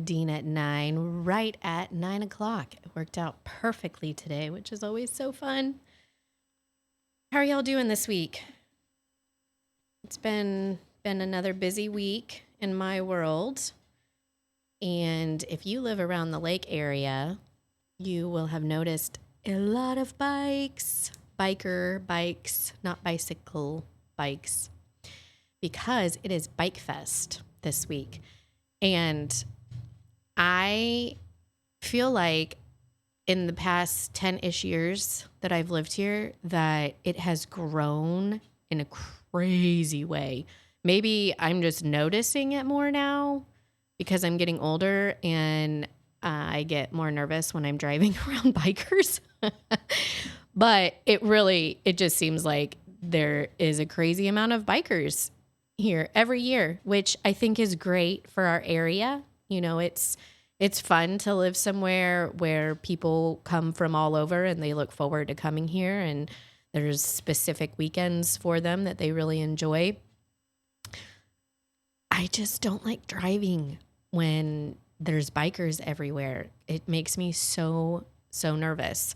Nadine at 9, right at 9 o'clock. It worked out perfectly today, which is always so fun. How are y'all doing this week? It's been another busy week in my world. And if you live around the lake area, you will have noticed a lot of bikes, biker bikes, not bicycle bikes, because it is Bike Fest this week. And I feel like in the past 10-ish years that I've lived here, that it has grown in a crazy way. Maybe I'm just noticing it more now because I'm getting older and I get more nervous when I'm driving around bikers. But it just seems like there is a crazy amount of bikers here every year, which I think is great for our area. You know, it's fun to live somewhere where people come from all over and they look forward to coming here, and there's specific weekends for them that they really enjoy. I just don't like driving when there's bikers everywhere. It makes me so nervous.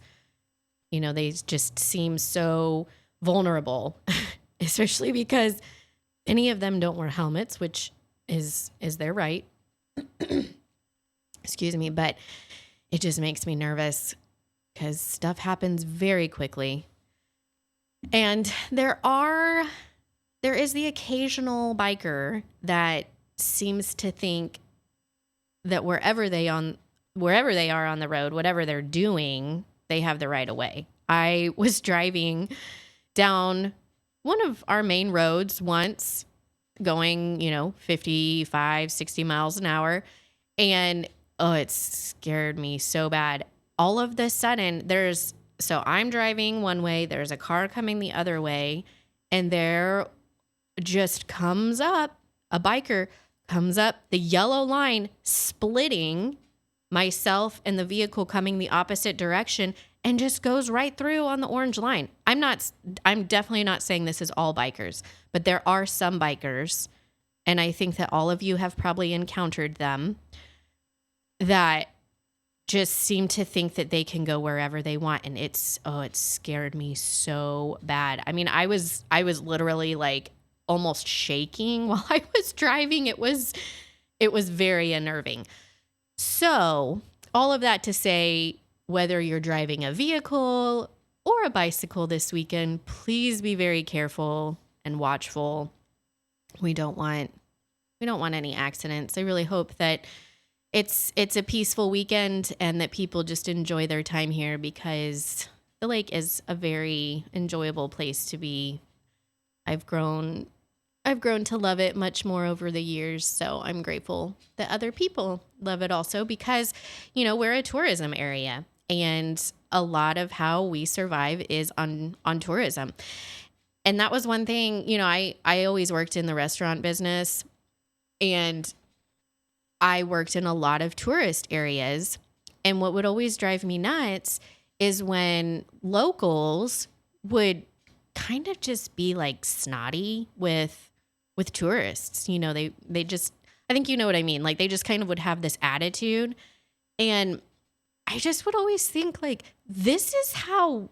You know, they just seem so vulnerable, especially because any of them don't wear helmets, which is their right. Excuse me, but it just makes me nervous because stuff happens very quickly. And there is the occasional biker that seems to think that wherever they are on the road, whatever they're doing, they have the right of way. I was driving down one of our main roads once, going, 55, 60 miles an hour. And it scared me so bad. All of the sudden, so I'm driving one way, there's a car coming the other way, and there just comes up, a biker comes up the yellow line, splitting myself and the vehicle coming the opposite direction, and just goes right through on the orange line. I'm definitely not saying this is all bikers, but there are some bikers, and I think that all of you have probably encountered them, that just seem to think that they can go wherever they want. And it scared me so bad. I mean, I was literally like almost shaking while I was driving. It was very unnerving. So all of that to say, whether you're driving a vehicle or a bicycle this weekend, please be very careful and watchful. We don't want any accidents. I really hope that it's a peaceful weekend and that people just enjoy their time here, because the lake is a very enjoyable place to be. I've grown to love it much more over the years, so I'm grateful that other people love it also, because, we're a tourism area, and a lot of how we survive is on tourism. And that was one thing, I always worked in the restaurant business, and I worked in a lot of tourist areas. And what would always drive me nuts is when locals would kind of just be like snotty with tourists. They just, I think you know what I mean. Like, they just kind of would have this attitude. And I just would always think, like, this is how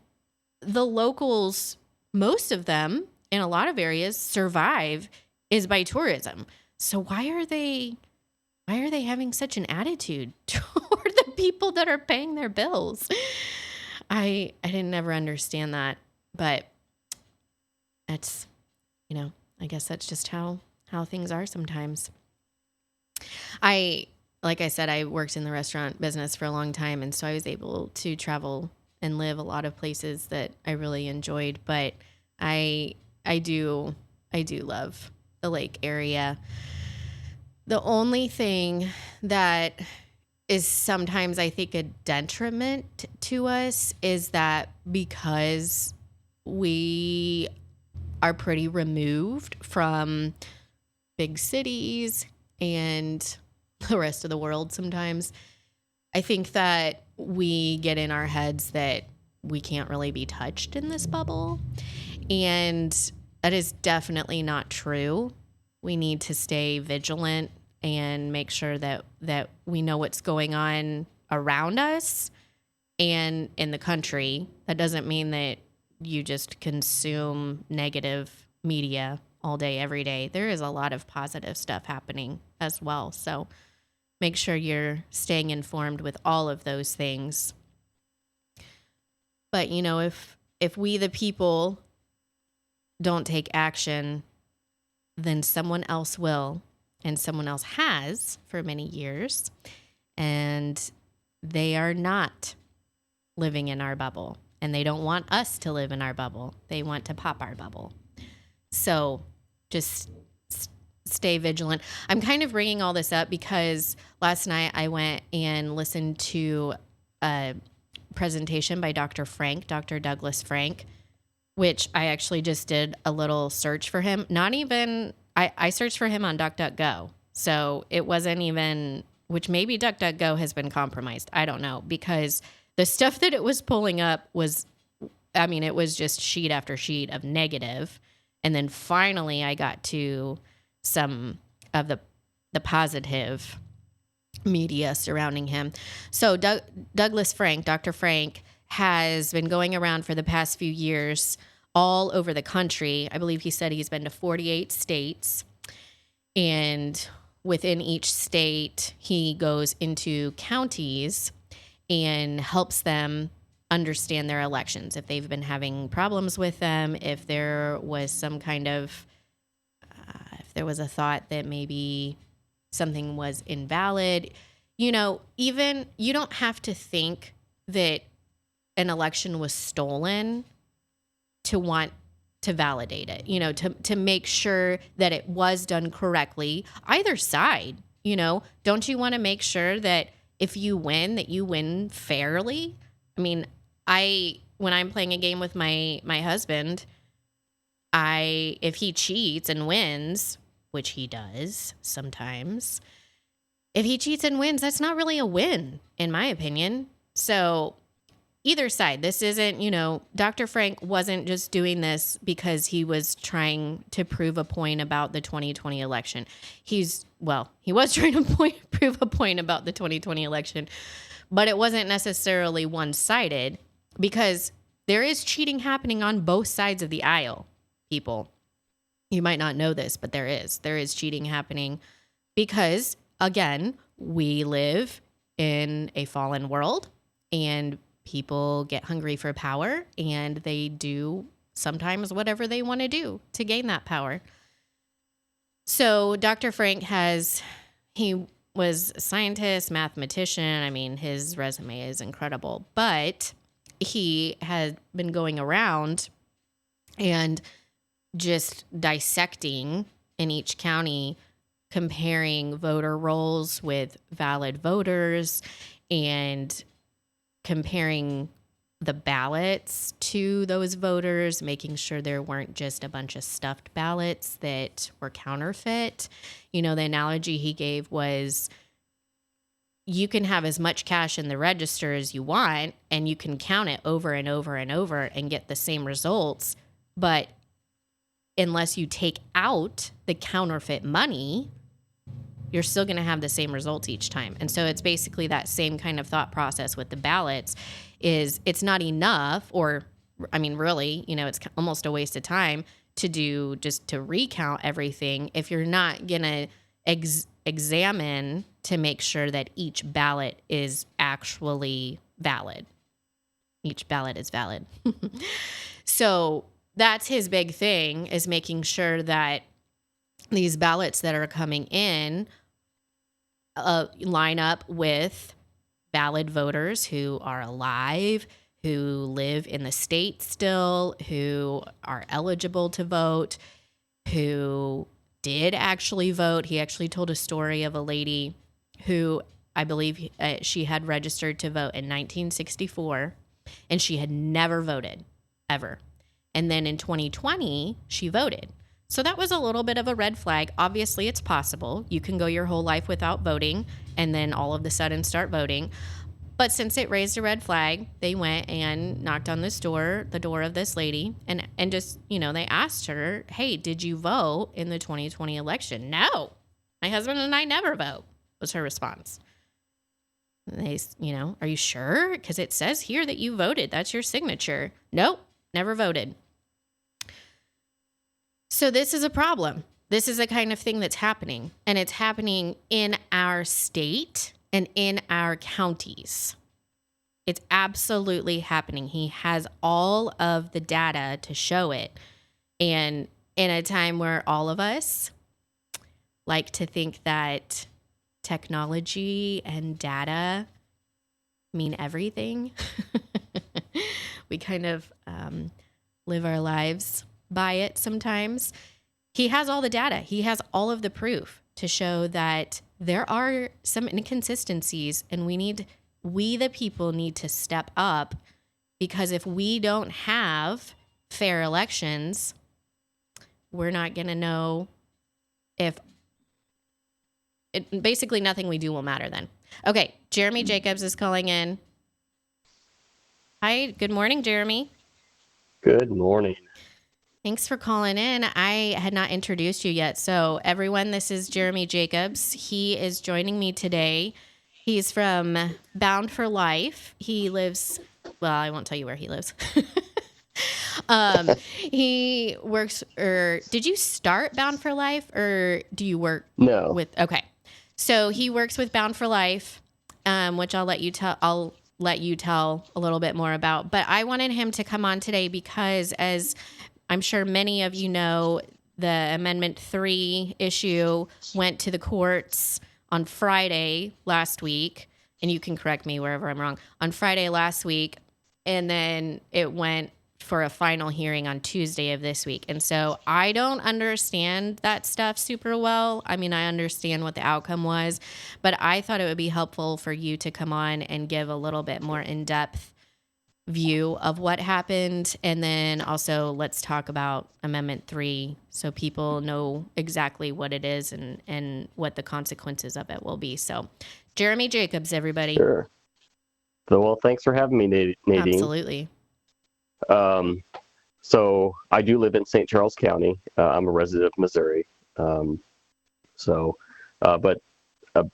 the locals, most of them in a lot of areas, survive, is by tourism. So why are they having such an attitude toward the people that are paying their bills? I didn't ever understand that, but that's, I guess that's just how things are sometimes. Like I said, I worked in the restaurant business for a long time, and so I was able to travel and live a lot of places that I really enjoyed, but I do love the lake area. The only thing that is sometimes, I think, a detriment to us is that because we are pretty removed from big cities and the rest of the world sometimes, I think that we get in our heads that we can't really be touched in this bubble. And that is definitely not true. We need to stay vigilant and make sure that we know what's going on around us and in the country. That doesn't mean that you just consume negative media all day, every day. There is a lot of positive stuff happening as well. So make sure you're staying informed with all of those things. But, if we, the people, don't take action, then someone else will, and someone else has for many years, and they are not living in our bubble, and they don't want us to live in our bubble. They want to pop our bubble. So just stay vigilant. I'm kind of bringing all this up because last night I went and listened to a presentation by Dr. Douglas Frank, which I actually just did a little search for him. I searched for him on DuckDuckGo. So it wasn't even, which maybe DuckDuckGo has been compromised. I don't know, because the stuff that it was pulling up was, it was just sheet after sheet of negative. And then finally I got to some of the positive media surrounding him. So Douglas Frank, Dr. Frank, has been going around for the past few years all over the country. I believe he said he's been to 48 states. And within each state, he goes into counties and helps them understand their elections. If they've been having problems with them, if there was some kind of, if there was a thought that maybe something was invalid, even you don't have to think that an election was stolen to want to validate it, to make sure that it was done correctly. Either side, don't you want to make sure that if you win, that you win fairly? When I'm playing a game with my husband, if he cheats and wins, which he does sometimes, if he cheats and wins, that's not really a win, in my opinion. So either side, this isn't, Dr. Frank wasn't just doing this because he was trying to prove a point about the 2020 election. He was trying to prove a point about the 2020 election, but it wasn't necessarily one-sided, because there is cheating happening on both sides of the aisle, people. You might not know this, but there is cheating happening because, again, we live in a fallen world, and people get hungry for power, and they do sometimes whatever they want to do to gain that power. So Dr. Frank he was a scientist, mathematician. His resume is incredible, but he had been going around and just dissecting in each county, comparing voter rolls with valid voters, and comparing the ballots to those voters, making sure there weren't just a bunch of stuffed ballots that were counterfeit. The analogy he gave was, you can have as much cash in the register as you want, and you can count it over and over and over and get the same results. But unless you take out the counterfeit money, you're still going to have the same results each time. And so it's basically that same kind of thought process with the ballots. It's not enough, or really, it's almost a waste of time to recount everything if you're not going to examine to make sure that each ballot is actually valid. Each ballot is valid. So that's his big thing, is making sure that these ballots that are coming in line up with valid voters who are alive, who live in the state still, who are eligible to vote, who did actually vote. He actually told a story of a lady who, I believe, she had registered to vote in 1964, and she had never voted, ever. And then in 2020, she voted. So that was a little bit of a red flag. Obviously, it's possible. You can go your whole life without voting and then all of a sudden start voting. But since it raised a red flag, they went and knocked on the door of this lady, and just, they asked her, hey, did you vote in the 2020 election? No. My husband and I never vote, was her response. And are you sure? Because it says here that you voted. That's your signature. Nope, never voted. So this is a problem. This is the kind of thing that's happening. And it's happening in our state and in our counties. It's absolutely happening. He has all of the data to show it. And in a time where all of us like to think that technology and data mean everything, we kind of live our lives by it sometimes. He has all the data. He has all of the proof to show that there are some inconsistencies, and we the people need to step up, because if we don't have fair elections, we're not going to know basically nothing we do will matter then. Okay, Jeremy Jacobs is calling in. Hi, good morning, Jeremy. Good morning. Thanks for calling in. I had not introduced you yet. So everyone, this is Jeremy Jacobs. He is joining me today. He's from Bound for Life. He lives, well, I won't tell you where he lives. He works, or did you start Bound for Life, or do you work No. Okay. So he works with Bound for Life, which I'll let you tell a little bit more about. But I wanted him to come on today because, as I'm sure many of you know, the Amendment 3 issue went to the courts on Friday last week, and you can correct me wherever I'm wrong, on Friday last week, and then it went for a final hearing on Tuesday of this week. And so I don't understand that stuff super well. I mean, I understand what the outcome was, but I thought it would be helpful for you to come on and give a little bit more in-depth view of what happened. And then also let's talk about Amendment 3 so people know exactly what it is and what the consequences of it will be. So Jeremy Jacobs, everybody. Sure. So, well, thanks for having me, Nadine. Absolutely. So I do live in St. Charles County. I'm a resident of Missouri. But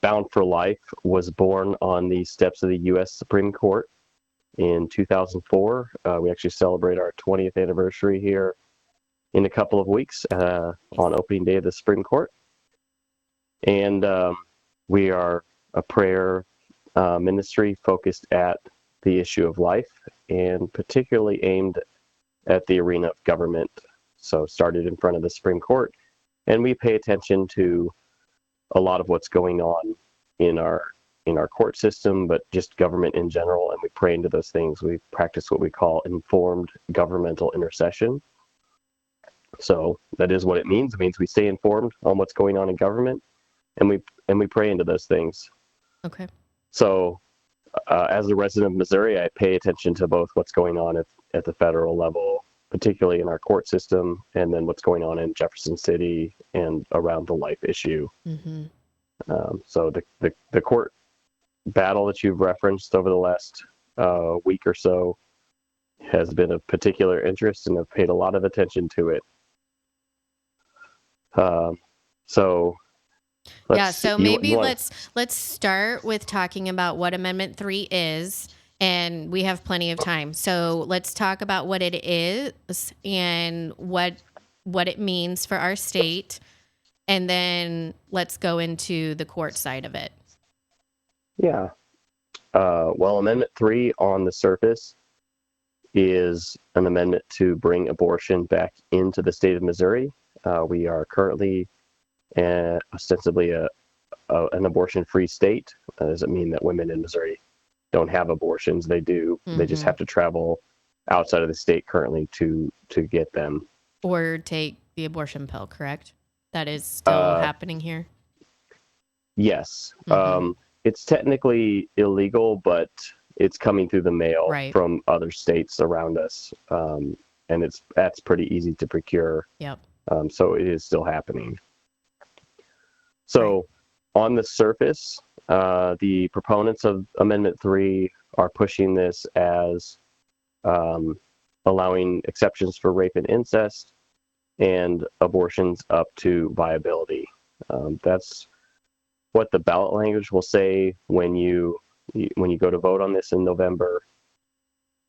Bound for Life was born on the steps of the U.S. Supreme Court in 2004. We actually celebrate our 20th anniversary here in a couple of weeks on opening day of the Supreme Court. And we are a prayer ministry focused at the issue of life, and particularly aimed at the arena of government. So started in front of the Supreme Court, and we pay attention to a lot of what's going on in our court system, but just government in general, and we pray into those things. We practice what we call informed governmental intercession. So that is what it means. It means we stay informed on what's going on in government, and we pray into those things. Okay. So as a resident of Missouri, I pay attention to both what's going on at the federal level, particularly in our court system, and then what's going on in Jefferson City and around the life issue. Mm-hmm. So the court battle that you've referenced over the last week or so has been of particular interest, and I've paid a lot of attention to it. So maybe let's start with talking about what Amendment 3 is, and we have plenty of time. So let's talk about what it is and what it means for our state, and then let's go into the court side of it. Yeah. Well, Amendment 3 on the surface is an amendment to bring abortion back into the state of Missouri. We are currently ostensibly an abortion-free state. That doesn't mean that women in Missouri don't have abortions. They do. Mm-hmm. They just have to travel outside of the state currently to get them. Or take the abortion pill, correct? That is still happening here? Yes. Mm-hmm. It's technically illegal, but it's coming through the mail from other states around us. And that's pretty easy to procure. Yep. So it is still happening. So on the surface, the proponents of Amendment 3 are pushing this as allowing exceptions for rape and incest and abortions up to viability. That's what the ballot language will say when you go to vote on this in November,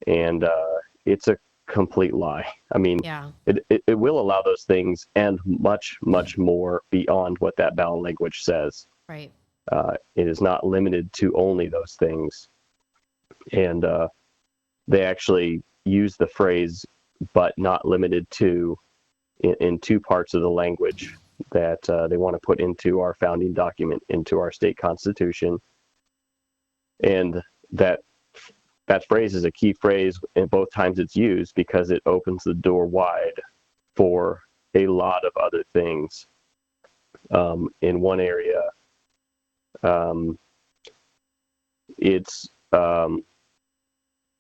and it's a complete lie. I mean, Yeah. it will allow those things and much, much more beyond what that ballot language says. Right. It is not limited to only those things. And they actually use the phrase, but not limited to, in two parts of the language that they want to put into our founding document, into our state constitution. And that phrase is a key phrase, and both times it's used because it opens the door wide for a lot of other things. In one area,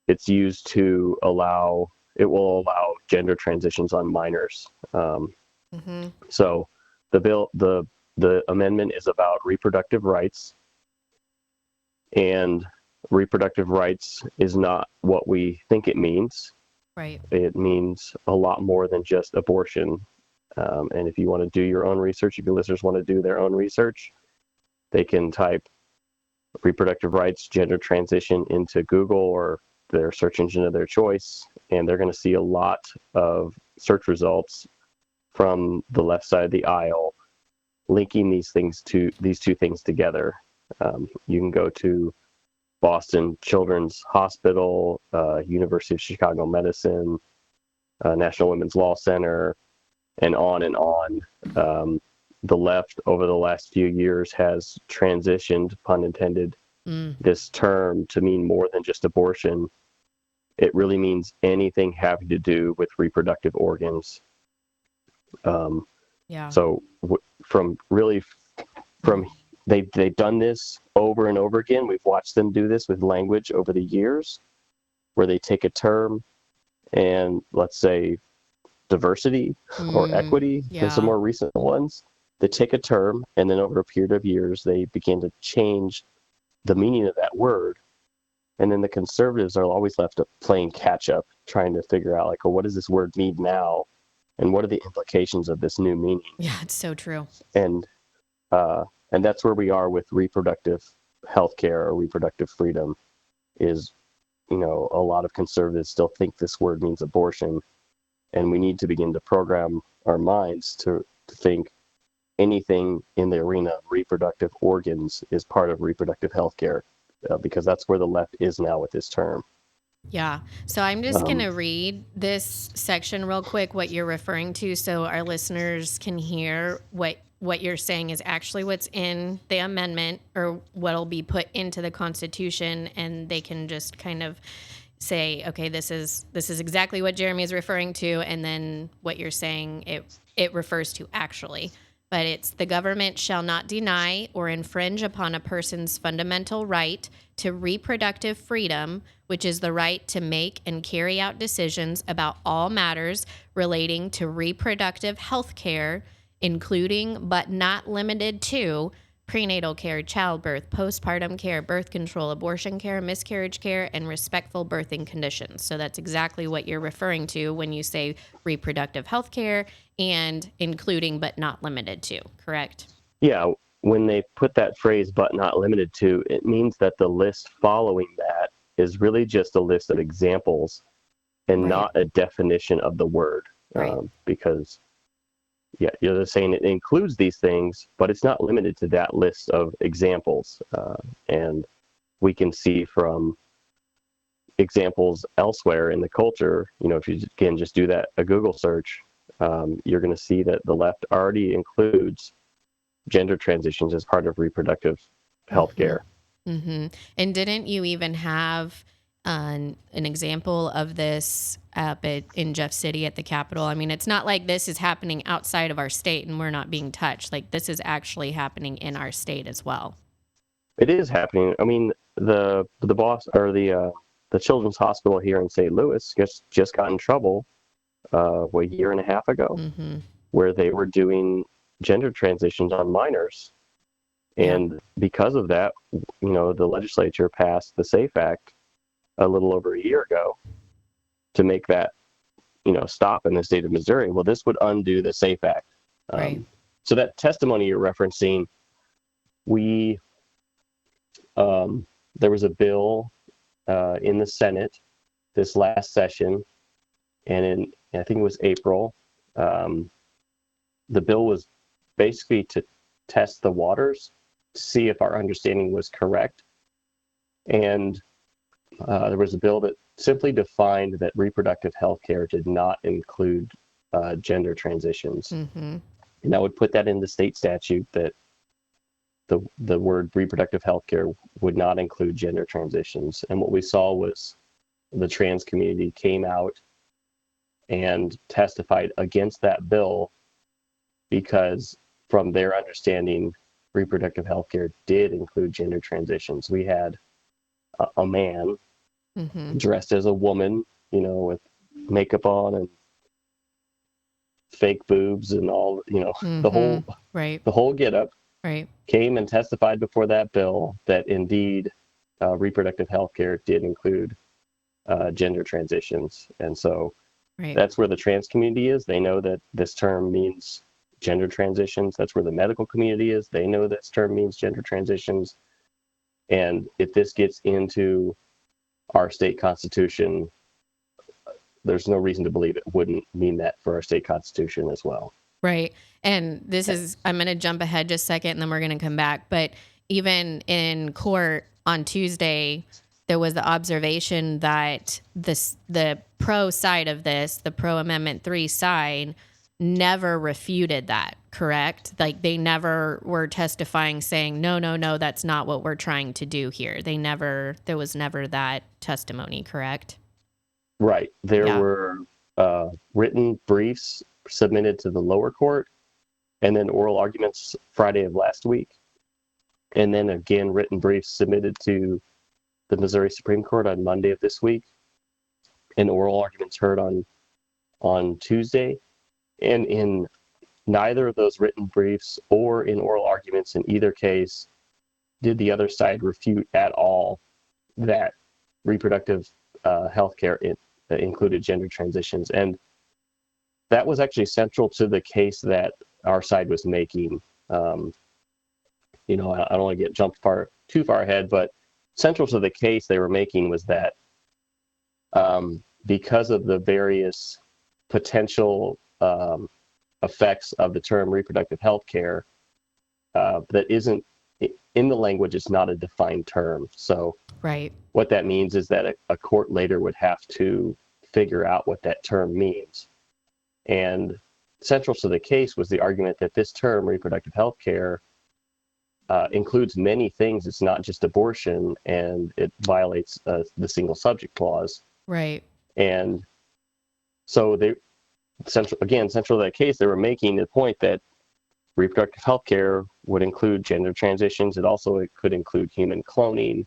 it's used to allow, it will allow gender transitions on minors. So the amendment is about reproductive rights, and reproductive rights is not what we think it means. Right. It means a lot more than just abortion. And if you want to do your own research, if your listeners want to do their own research, they can type reproductive rights, gender transition into Google or their search engine of their choice, and they're going to see a lot of search results from the left side of the aisle linking these two things together. You can go to Boston Children's Hospital, University of Chicago Medicine, National Women's Law Center, and on and on. The left over the last few years has transitioned, pun intended, this term to mean more than just abortion. It really means anything having to do with reproductive organs. So they've done this over and over again. We've watched them do this with language over the years, where they take a term and, let's say, diversity or equity, and some more recent ones. They take a term, and then over a period of years, they begin to change the meaning of that word. And then the conservatives are always left playing catch up, trying to figure out, like, well, what does this word mean now? And what are the implications of this new meaning? Yeah, it's so true. And that's where we are with reproductive health care or reproductive freedom is, a lot of conservatives still think this word means abortion. And we need to begin to program our minds to think anything in the arena of reproductive organs is part of reproductive health care, because that's where the left is now with this term. Yeah. So I'm just going to read this section real quick, what you're referring to, so our listeners can hear what you're saying is actually what's in the amendment or what'll be put into the Constitution, and they can just kind of say, okay, this is exactly what Jeremy is referring to, and then what you're saying it refers to actually. But it's, the government shall not deny or infringe upon a person's fundamental right to reproductive freedom, which is the right to make and carry out decisions about all matters relating to reproductive health care, including but not limited to prenatal care, childbirth, postpartum care, birth control, abortion care, miscarriage care, and respectful birthing conditions. So that's exactly what you're referring to when you say reproductive health care and including but not limited to, correct? Yeah, when they put that phrase, but not limited to, it means that the list following that is really just a list of examples and not a definition of the word. Because they're saying it includes these things, but it's not limited to that list of examples. And we can see from examples elsewhere in the culture, if you can just do that, a Google search, you're going to see that the left already includes gender transitions as part of reproductive health care. Mm-hmm. And didn't you even have an example of this up in Jeff City at the Capitol? I mean, it's not like this is happening outside of our state and we're not being touched. Like, this is actually happening in our state as well. It is happening. I mean, the boss or the Children's Hospital here in St. Louis just got in trouble a year and a half ago, where they were doing gender transitions on minors. And because of that, the legislature passed the SAFE Act a little over a year ago to make that, stop in the state of Missouri. Well, this would undo the SAFE Act. So that testimony you're referencing, we there was a bill in the Senate this last session, and I think it was April. The bill was basically to test the waters, to see if our understanding was correct. And there was a bill that simply defined that reproductive health care did not include gender transitions. Mm-hmm. And that would put that in the state statute that the word reproductive health care would not include gender transitions. And what we saw was the trans community came out and testified against that bill because, from their understanding, reproductive health care did include gender transitions. We had a man Mm-hmm. dressed as a woman, with makeup on and fake boobs and all, Mm-hmm. the whole Right. the whole getup. Right. Came and testified before that bill that indeed reproductive health care did include gender transitions. And so Right. that's where the trans community is. They know that this term means gender transitions. That's where the medical community is. They know this term means gender transitions. And if this gets into our state constitution, there's no reason to believe it wouldn't mean that for our state constitution as well. Right. And this is, I'm going to jump ahead just a second and then we're going to come back. But even in court on Tuesday, there was the observation that the pro side of this, the pro Amendment 3 side, never refuted that, correct? Like they never were testifying saying, no, that's not what we're trying to do here. There was never that testimony, correct? Right. There were written briefs submitted to the lower court, and then oral arguments Friday of last week, and then again written briefs submitted to the Missouri Supreme Court on Monday of this week, and oral arguments heard on Tuesday. And in neither of those written briefs or in oral arguments in either case did the other side refute at all that reproductive health care included gender transitions. And that was actually central to the case that our side was making. I don't want to jump too far ahead, but central to the case they were making was that because of the various potential effects of the term reproductive health care, that isn't in the language, it's not a defined term. So right. What that means is that a court later would have to figure out what that term means. And central to the case was the argument that this term, reproductive health care, includes many things. It's not just abortion, and it violates the single subject clause. Right. And so central to that case, they were making the point that reproductive health care would include gender transitions. It could include human cloning,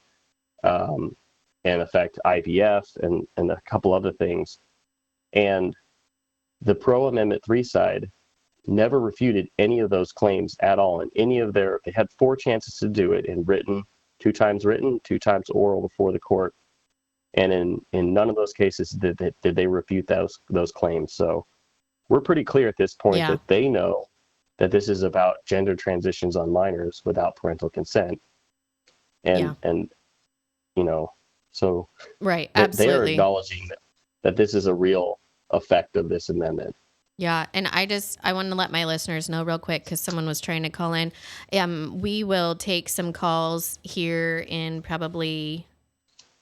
and affect IVF and a couple other things. And the pro Amendment 3 side never refuted any of those claims at all. And they had 4 chances to do it in written, 2 times written, 2 times oral before the court. And in none of those cases did they refute those claims. So we're pretty clear at this point that they know that this is about gender transitions on minors without parental consent. And so right, absolutely. they're acknowledging that this is a real effect of this amendment. Yeah, and I want to let my listeners know real quick because someone was trying to call in. We will take some calls here in probably,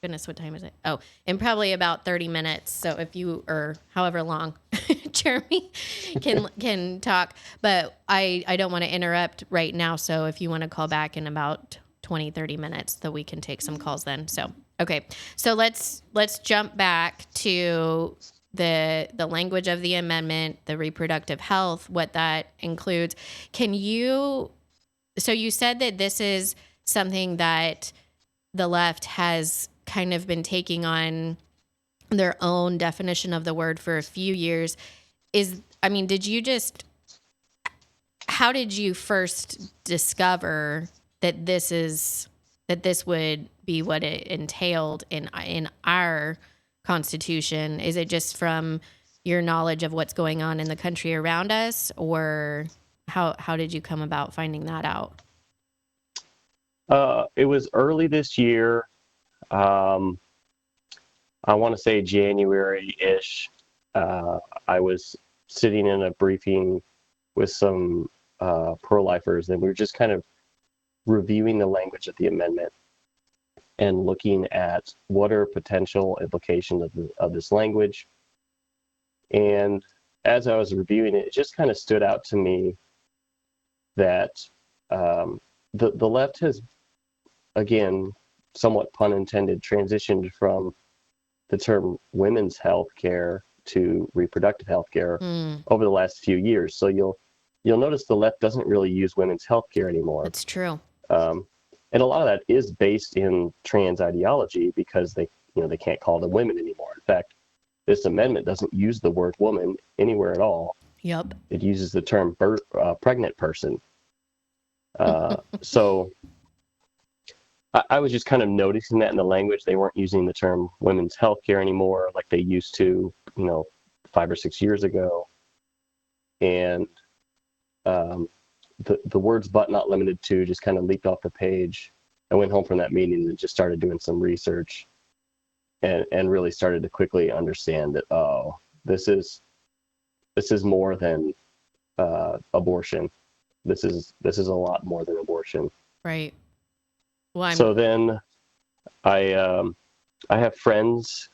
goodness, what time is it? Oh, in probably about 30 minutes. So if you, or however long Jeremy can talk, but I don't want to interrupt right now. So if you want to call back in about 20, 30 minutes, that we can take some calls then. So, okay. So let's jump back to the language of the amendment, the reproductive health, what that includes. So you said that this is something that the left has kind of been taking on their own definition of the word for a few years. How did you first discover that this would be what it entailed in our Constitution? Is it just from your knowledge of what's going on in the country around us, or how did you come about finding that out? It was early this year. Um, I want to say January-ish. I was sitting in a briefing with some pro-lifers, and we were just kind of reviewing the language of the amendment and looking at what are potential implications of this language. And as I was reviewing it, it just kind of stood out to me that the left has, again, somewhat pun intended, transitioned from the term women's health care to reproductive health care over the last few years. So you'll notice the left doesn't really use women's health care anymore. That's true. And a lot of that is based in trans ideology because they can't call them women anymore. In fact, this amendment doesn't use the word woman anywhere at all. Yep. It uses the term pregnant person. So I was just kind of noticing that in the language. They weren't using the term women's health care anymore like they used to, 5 or 6 years ago. And the words "but not limited to" just kind of leaped off the page. I went home from that meeting and just started doing some research and really started to quickly understand that, this is more than abortion. This is a lot more than abortion. Right. Well, So then I have friends.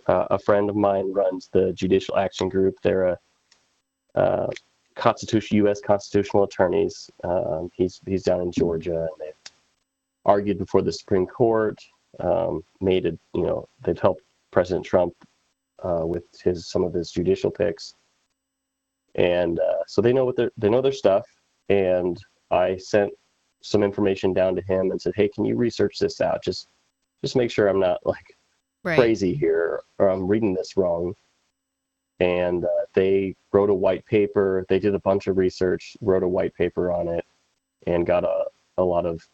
A friend of mine runs the Judicial Action Group. They're a U.S. constitutional attorneys. He's down in Georgia, and they've argued before the Supreme Court. They've helped President Trump with some of his judicial picks, and so they know their stuff. And I sent some information down to him and said, "Hey, can you research this out? Just make sure I'm not crazy here, or I'm reading this wrong." And they wrote a white paper. They did a bunch of research, wrote a white paper on it, and got a lot of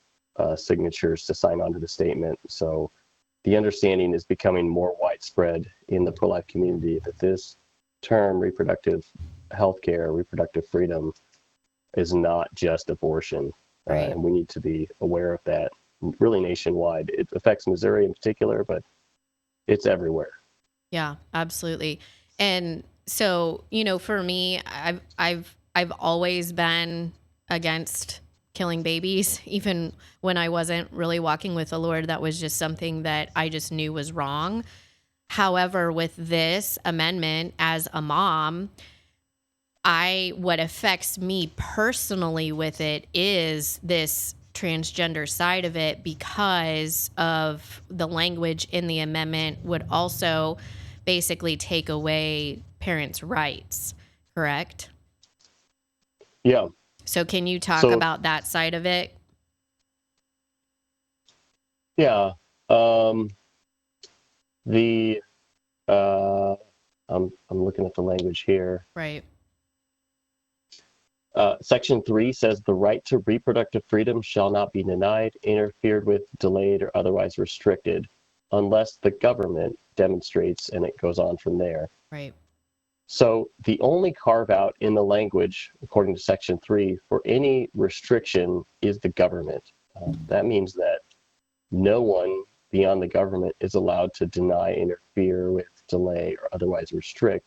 signatures to sign onto the statement. So the understanding is becoming more widespread in the pro-life community that this term, reproductive health care, reproductive freedom, is not just abortion. Right. And we need to be aware of that really nationwide. It affects Missouri in particular, but it's everywhere. Yeah, absolutely. And so, for me, I've always been against killing babies, even when I wasn't really walking with the Lord. That was just something that I just knew was wrong. However, with this amendment, as a mom, what affects me personally with it is this transgender side of it, because of the language in the amendment would also basically take away parents' rights, correct? Yeah. So can you talk about that side of it? Yeah. I'm looking at the language here. Right. Section 3 says the right to reproductive freedom shall not be denied, interfered with, delayed, or otherwise restricted unless the government demonstrates, and it goes on from there. Right. So the only carve out in the language, according to Section 3, for any restriction is the government. That means that no one beyond the government is allowed to deny, interfere with, delay, or otherwise restrict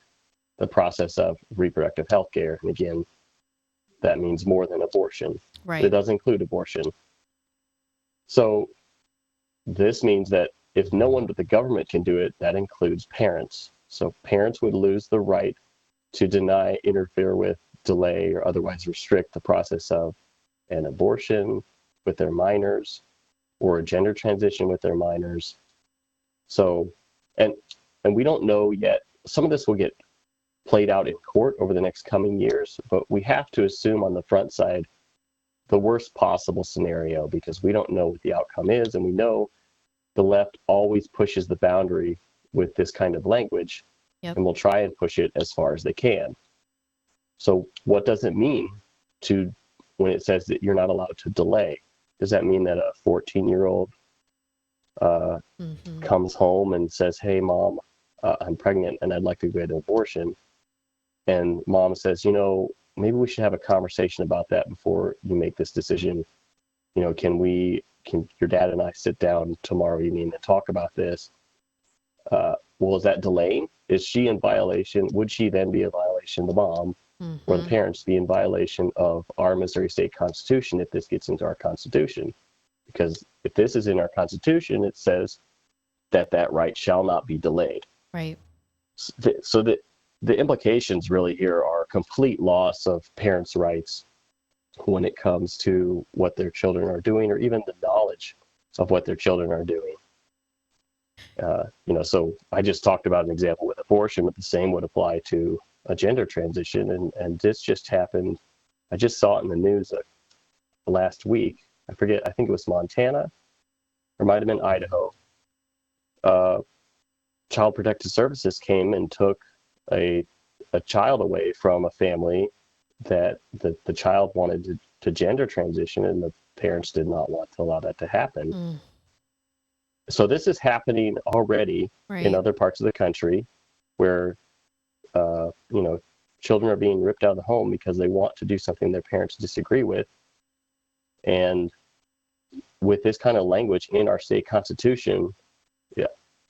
the process of reproductive health care. And again, that means more than abortion. Right. It does include abortion. So this means that if no one but the government can do it, that includes parents. So parents would lose the right to deny, interfere with, delay, or otherwise restrict the process of an abortion with their minors or a gender transition with their minors. So, and we don't know yet. Some of this will get played out in court over the next coming years, but we have to assume on the front side the worst possible scenario, because we don't know what the outcome is, and we know the left always pushes the boundary with this kind of language. Yep. And will try and push it as far as they can. So what does it mean when it says that you're not allowed to delay? Does that mean that a 14-year-old comes home and says, "Hey, Mom, I'm pregnant and I'd like to get an abortion," and Mom says, maybe we should have a conversation about that before you make this decision. Can we can your dad and I sit down tomorrow evening and talk about this? Well, is that delaying? Is she in violation? Would she then be in violation, the mom or the parents be in violation of our Missouri State Constitution if this gets into our Constitution? Because if this is in our Constitution, it says that that right shall not be delayed. Right. So the implications really here are complete loss of parents' rights when it comes to what their children are doing, or even the knowledge of what their children are doing. So I just talked about an example with abortion, but the same would apply to a gender transition. And this just happened. I just saw it in the news last week. I forget, I think it was Montana, or might have been Idaho. Child Protective Services came and took a child away from a family that the child wanted to gender transition, and the parents did not want to allow that to happen. So this is happening already in other parts of the country where, children are being ripped out of the home because they want to do something their parents disagree with. And with this kind of language in our state constitution,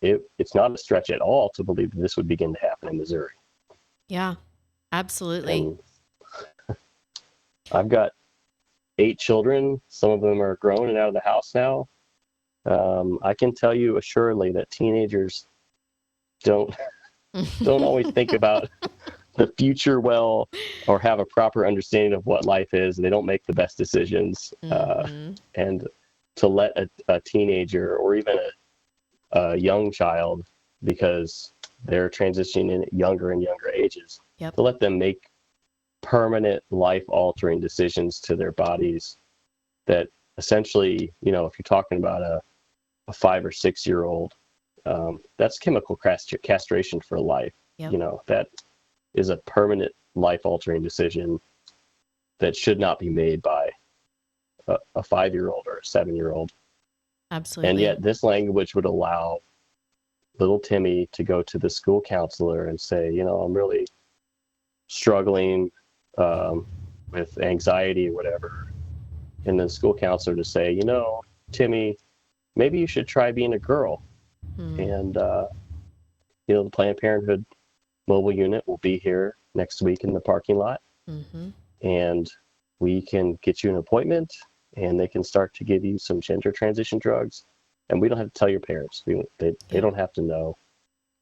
it's not a stretch at all to believe that this would begin to happen in Missouri. Yeah, absolutely. And I've got 8 children. Some of them are grown and out of the house now. I can tell you assuredly that teenagers don't always think about the future well, or have a proper understanding of what life is. They don't make the best decisions. And to let a teenager, or even a young child, because they're transitioning in younger and younger ages, to let them make permanent life-altering decisions to their bodies that essentially, if you're talking about a 5 or 6 year old, that's chemical castration for life. That is a permanent life-altering decision that should not be made by a 5-year-old or a 7-year-old. Absolutely. And yet this language would allow little Timmy to go to the school counselor and say, I'm really struggling with anxiety or whatever. And the school counselor to say, Timmy, maybe you should try being a girl. And, the Planned Parenthood mobile unit will be here next week in the parking lot. And we can get you an appointment, and they can start to give you some gender transition drugs. And we don't have to tell your parents. They don't have to know.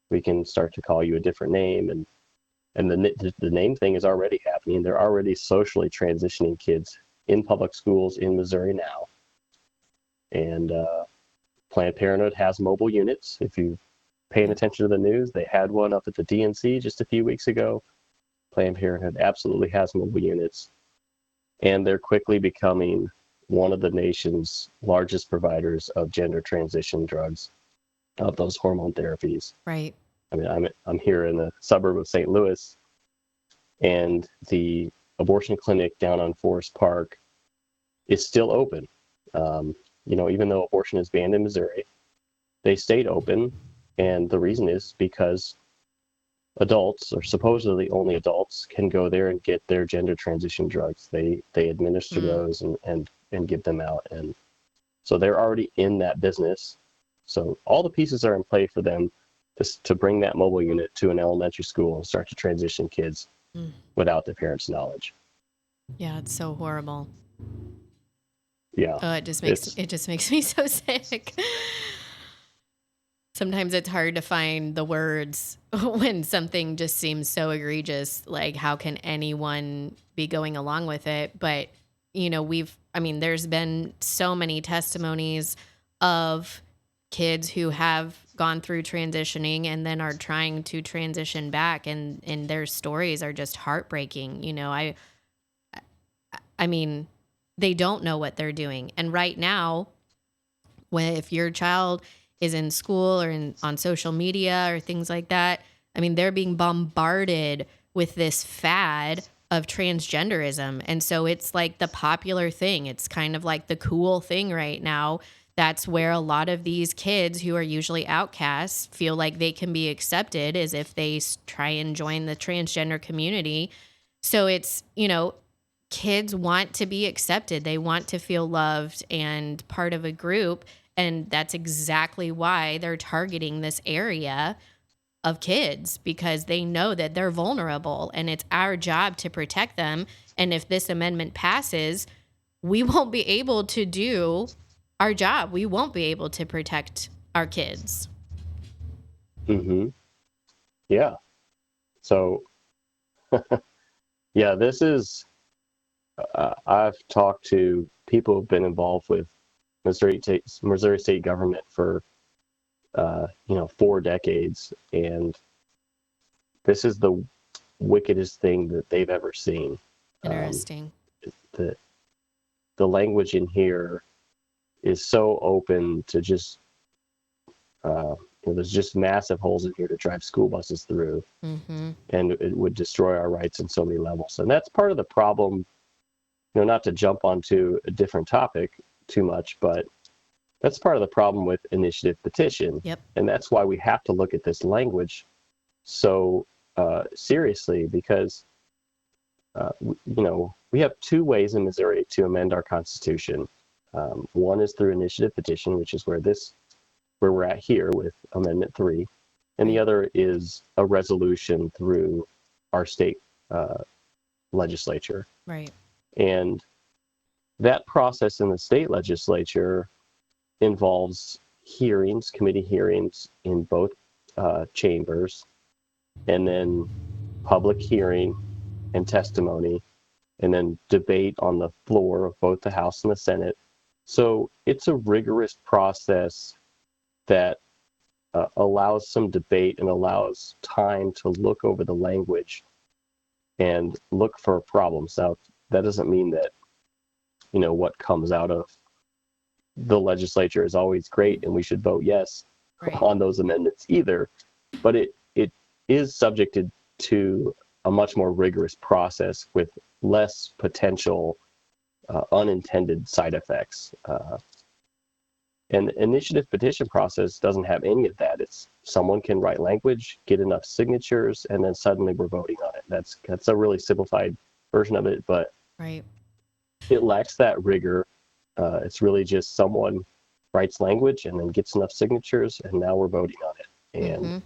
We can start to call you a different name. And the name thing is already happening. They're already socially transitioning kids in public schools in Missouri now. And Planned Parenthood has mobile units. If you're paying attention to the news, they had one up at the DNC just a few weeks ago. Planned Parenthood absolutely has mobile units. And they're quickly becoming one of the nation's largest providers of gender transition drugs, of those hormone therapies. Right. I mean, I'm here in the suburb of St. Louis, and the abortion clinic down on Forest Park is still open. Even though abortion is banned in Missouri, they stayed open. And the reason is because adults, or supposedly only adults, can go there and get their gender transition drugs. They administer those and give them out. And so they're already in that business. So all the pieces are in play for them to bring that mobile unit to an elementary school and start to transition kids without their parents' knowledge. Yeah, it's so horrible. Yeah. Oh, it just makes me so sick. Sometimes it's hard to find the words when something just seems so egregious. Like, how can anyone be going along with it? But, there's been so many testimonies of kids who have gone through transitioning and then are trying to transition back, and their stories are just heartbreaking. They don't know what they're doing. And right now, if your child is in school or on social media or things like that, they're being bombarded with this fad of transgenderism. And so it's like the popular thing. It's kind of like the cool thing right now. That's where a lot of these kids who are usually outcasts feel like they can be accepted, as if they try and join the transgender community. So it's, kids want to be accepted. They want to feel loved and part of a group. And that's exactly why they're targeting this area of kids, because they know that they're vulnerable and it's our job to protect them. And if this amendment passes, we won't be able to do our job. We won't be able to protect our kids. Mm-hmm. Yeah. So, yeah, this is, I've talked to people who've been involved with Missouri State government for, 4 decades. And this is the wickedest thing that they've ever seen. Interesting. The language in here is so open to just, there's just massive holes in here to drive school buses through, Mm-hmm. and it would destroy our rights on so many levels. And that's part of the problem, not to jump onto a different topic too much, but that's part of the problem with initiative petition. Yep. And that's why we have to look at this language so seriously, because, we have 2 ways in Missouri to amend our Constitution. One is through initiative petition, which is where we're at here with Amendment 3. And the other is a resolution through our state legislature. Right. And that process in the state legislature involves hearings, committee hearings in both chambers, and then public hearing and testimony, and then debate on the floor of both the House and the Senate. So it's a rigorous process that allows some debate and allows time to look over the language and look for problems. Now, that doesn't mean that, what comes out of the legislature is always great and we should vote yes on those amendments either, but it is subjected to a much more rigorous process with less potential unintended side effects. And the initiative petition process doesn't have any of that. It's someone can write language, get enough signatures, and then suddenly we're voting on it. That's a really simplified version of it, but it lacks that rigor. It's really just someone writes language and then gets enough signatures, and now we're voting on it. And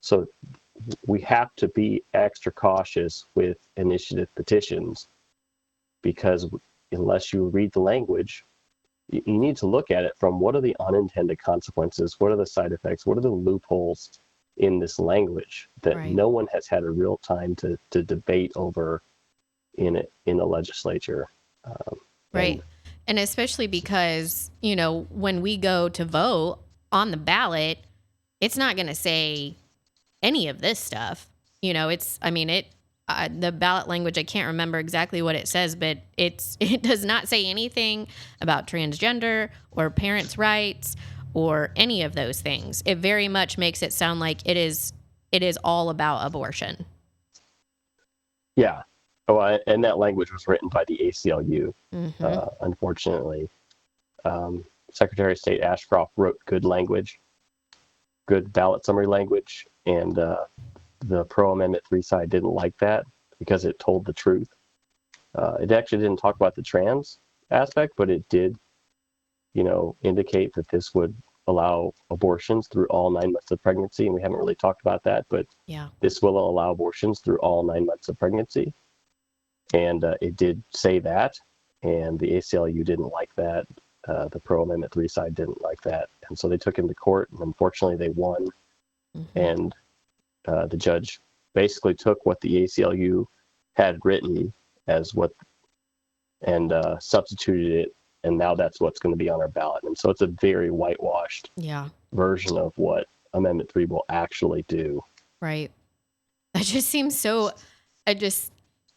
so we have to be extra cautious with initiative petitions, because unless you read the language, you need to look at it from what are the unintended consequences, what are the side effects, what are the loopholes in this language that no one has had a real time to debate over in the legislature. And especially because, when we go to vote on the ballot, it's not going to say any of this stuff. The ballot language, I can't remember exactly what it says, but it does not say anything about transgender or parents' rights or any of those things. It very much makes it sound like it is all about abortion. Yeah. Oh, and that language was written by the ACLU, unfortunately. Secretary of State Ashcroft wrote good language, good ballot summary language, and the pro-Amendment 3 side didn't like that because it told the truth. It actually didn't talk about the trans aspect, but it did, indicate that this would allow abortions through all 9 months of pregnancy. And we haven't really talked about that, but this will allow abortions through all 9 months of pregnancy. And it did say that, and the ACLU didn't like that. The pro-Amendment 3 side didn't like that. And so they took him to court, and unfortunately they won. And the judge basically took what the ACLU had written and substituted it, and now that's what's going to be on our ballot. And so it's a very whitewashed version of what Amendment 3 will actually do. Right. That just seems so,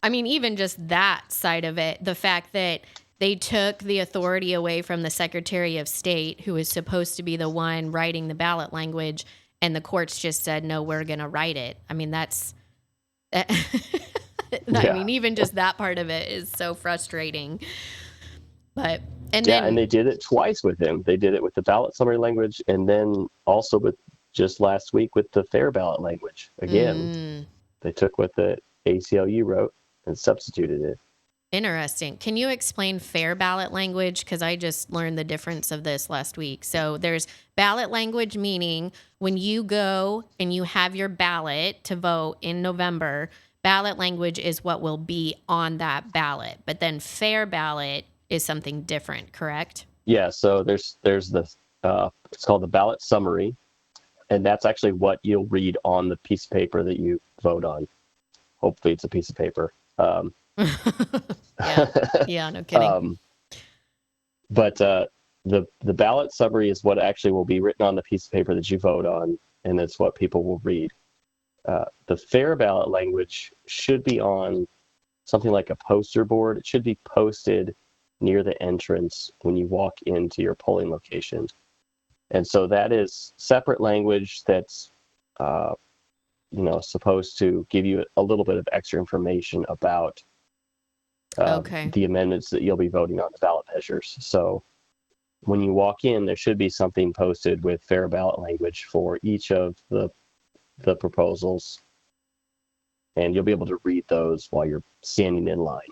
even just that side of it, the fact that they took the authority away from the Secretary of State, who is supposed to be the one writing the ballot language, and the courts just said, no, we're going to write it. That's, even just that part of it is so frustrating. And they did it twice with him. They did it with the ballot summary language, and then also with just last week with the fair ballot language. Again, they took what the ACLU wrote and substituted it. Interesting. Can you explain fair ballot language? Because I just learned the difference of this last week. So there's ballot language, meaning when you go and you have your ballot to vote in November, ballot language is what will be on that ballot. But then fair ballot is something different, correct? Yeah, so there's the it's called the ballot summary, and that's actually what you'll read on the piece of paper that you vote on. Hopefully, it's a piece of paper. Yeah. Yeah, no kidding. But the ballot summary is what actually will be written on the piece of paper that you vote on, and that's what people will read. The fair ballot language should be on something like a poster board. It should be posted near the entrance when you walk into your polling location. And so that is separate language that's supposed to give you a little bit of extra information about the amendments that you'll be voting on, the ballot measures. So when you walk in, there should be something posted with fair ballot language for each of the proposals, and you'll be able to read those while you're standing in line.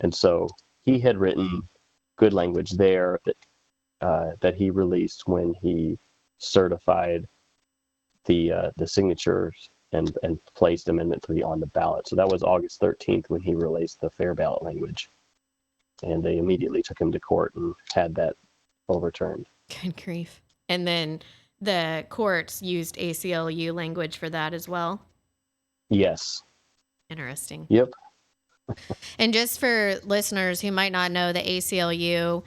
And so he had written good language there that he released when he certified the signatures and placed Amendment 3 on the ballot. So that was August 13th when he released the fair ballot language. And they immediately took him to court and had that overturned. Good grief. And then the courts used ACLU language for that as well? Yes. Interesting. Yep. And just for listeners who might not know, the ACLU,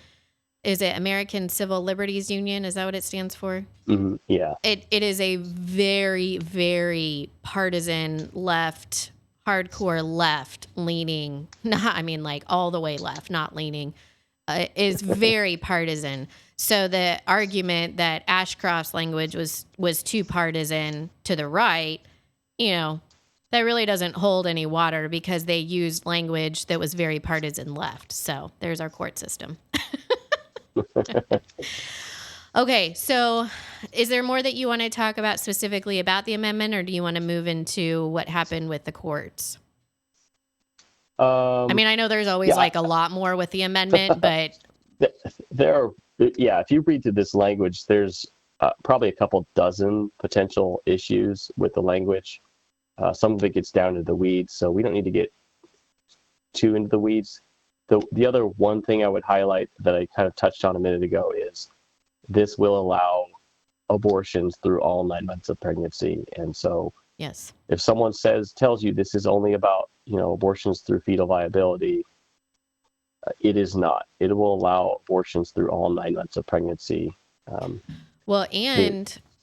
is it American Civil Liberties Union? Is that what it stands for? Mm-hmm. Yeah. It is a very, very partisan left, hardcore left leaning, like all the way left, not leaning, is very partisan. So the argument that Ashcroft's language was too partisan to the right, that really doesn't hold any water because they used language that was very partisan left. So there's our court system. Okay, so is there more that you want to talk about specifically about the amendment, or do you want to move into what happened with the courts? I know there's always a lot more with the amendment, but if you read through this language, there's probably a couple dozen potential issues with the language. Some of it gets down to the weeds, so we don't need to get too into the weeds. The other one thing I would highlight that I kind of touched on a minute ago is this will allow abortions through all 9 months of pregnancy. And so yes, if someone tells you this is only about, abortions through fetal viability, it is not. It will allow abortions through all 9 months of pregnancy.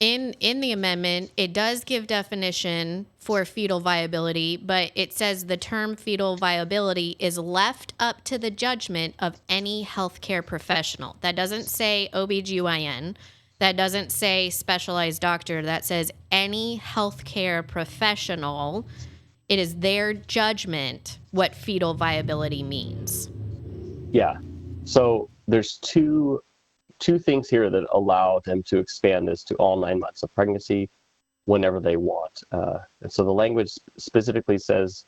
In the amendment, it does give definition for fetal viability, but it says the term fetal viability is left up to the judgment of any healthcare professional. That doesn't say OBGYN. That doesn't say specialized doctor. That says any healthcare professional. It is their judgment what fetal viability means. Yeah. So there's two things here that allow them to expand this to all 9 months of pregnancy whenever they want. And so the language specifically says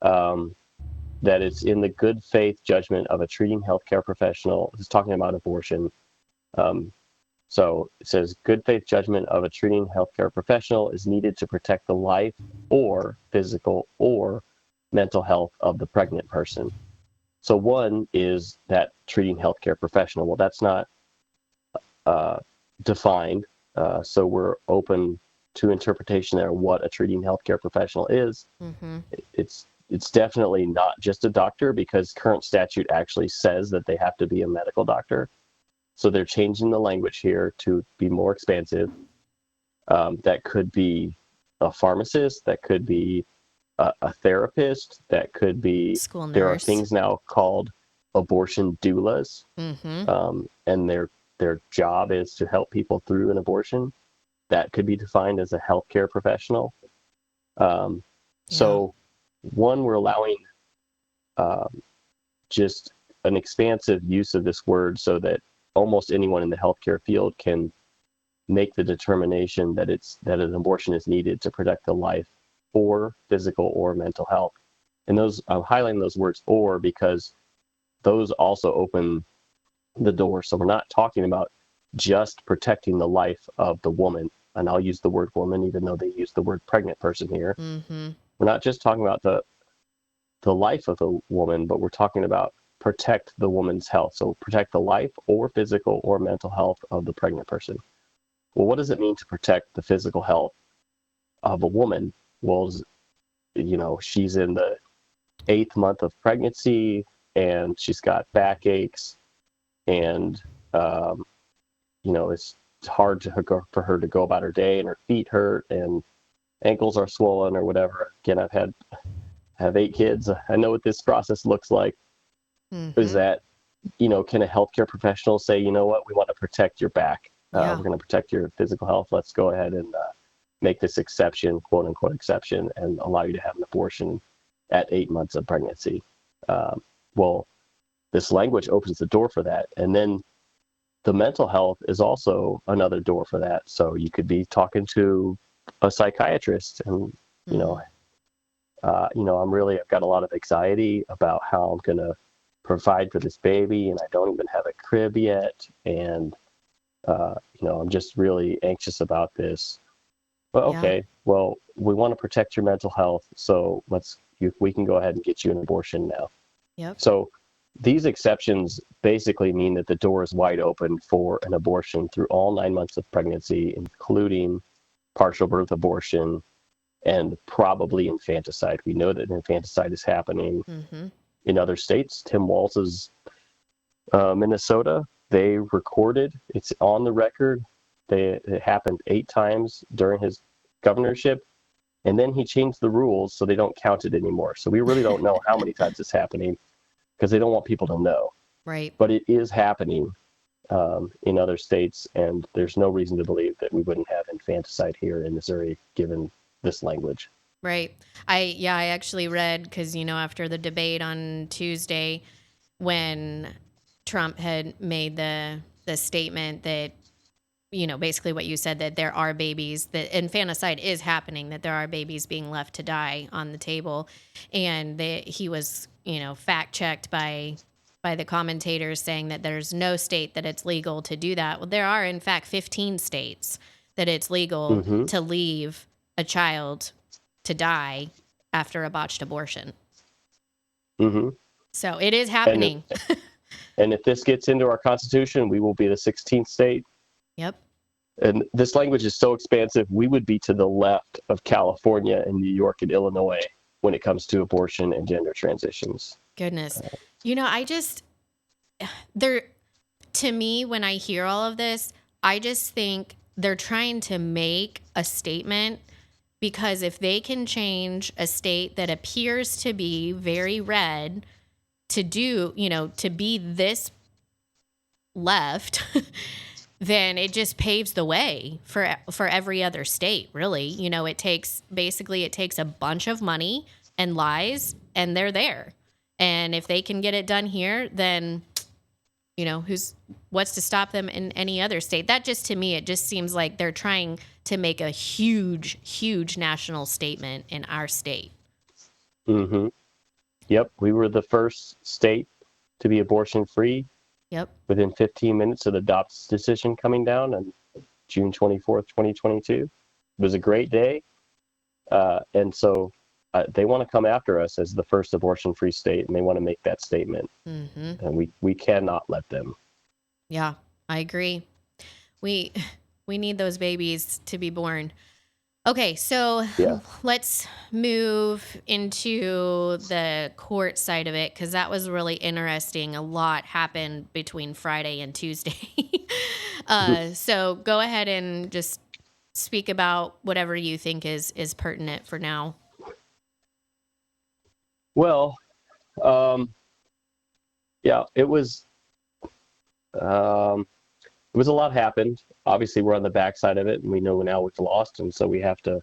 that it's in the good faith judgment of a treating healthcare professional. It's talking about abortion. So it says good faith judgment of a treating healthcare professional is needed to protect the life or physical or mental health of the pregnant person. So one is that treating healthcare professional. Well, that's not defined. So we're open to interpretation there, what a treating healthcare professional is. Mm-hmm. It's definitely not just a doctor, because current statute actually says that they have to be a medical doctor. So they're changing the language here to be more expansive. That could be a pharmacist, that could be a therapist, that could be school nurse. There are things now called abortion doulas, and their job is to help people through an abortion. That could be defined as a healthcare professional. So one, we're allowing just an expansive use of this word so that almost anyone in the healthcare field can make the determination that an abortion is needed to protect the life or physical or mental health. And I'm highlighting those words "or" because those also open the door. So we're not talking about just protecting the life of the woman. And I'll use the word woman, even though they use the word pregnant person here. Mm-hmm. We're not just talking about the life of the woman, but we're talking about protect the woman's health. So protect the life or physical or mental health of the pregnant person. Well, what does it mean to protect the physical health of a woman? Well, she's in the 8th month of pregnancy and she's got backaches and, it's hard for her to go about her day and her feet hurt and ankles are swollen or whatever. Again, have 8 kids. I know what this process looks like. Mm-hmm. Is that, can a healthcare professional say, you know what, we want to protect your back. Yeah. We're going to protect your physical health. Let's go ahead and make this exception, quote unquote exception, and allow you to have an abortion at 8 months of pregnancy. Well, this language opens the door for that. And then the mental health is also another door for that. So you could be talking to a psychiatrist and, I've got a lot of anxiety about how I'm going to provide for this baby and I don't even have a crib yet. And, I'm just really anxious about this. Well, okay, Yeah. well, we want to protect your mental health. So we can go ahead and get you an abortion now. Yep. So these exceptions basically mean that the door is wide open for an abortion through all 9 months of pregnancy, including partial birth abortion and probably infanticide. We know that infanticide is happening Mm-hmm. in other states. Tim Walz's Minnesota, they recorded, it's on the record, it happened 8 times during his governorship. And then he changed the rules so they don't count it anymore. So we really don't know how many times it's happening because they don't want people to know. Right. But it is happening in other states, and there's no reason to believe that we wouldn't have infanticide here in Missouri, given this language. Right. I actually read, because, after the debate on Tuesday, when Trump had made the statement that, basically what you said, that there are babies, that infanticide is happening, that there are babies being left to die on the table. And that he was, fact checked by the commentators saying that there's no state that it's legal to do that. Well, there are, in fact, 15 states that it's legal Mm-hmm. to leave a child to die after a botched abortion. Mm-hmm. So it is happening. And if this gets into our Constitution, we will be the 16th state. Yep. And this language is so expansive, we would be to the left of California and New York and Illinois when it comes to abortion and gender transitions. Goodness. To me, when I hear all of this, I just think they're trying to make a statement, because if they can change a state that appears to be very red to be this left, then it just paves the way for every other state, really. It takes a bunch of money and lies, and they're there. And if they can get it done here, then what's to stop them in any other state? That just, to me, it just seems like they're trying to make a huge, huge national statement in our state. Mm-hmm. Yep. We were the first state to be abortion free. Yep. Within 15 minutes of the Dobbs decision coming down on June 24th, 2022. It was a great day. And so they want to come after us as the first abortion-free state, and they want to make that statement. Mm-hmm. And we cannot let them. Yeah, I agree. We need those babies to be born. Okay, so let's move into the court side of it, because that was really interesting. A lot happened between Friday and Tuesday. So go ahead and just speak about whatever you think is pertinent for now. Well, it was a lot happened. Obviously, we're on the backside of it, and we know now we've lost, and so we have to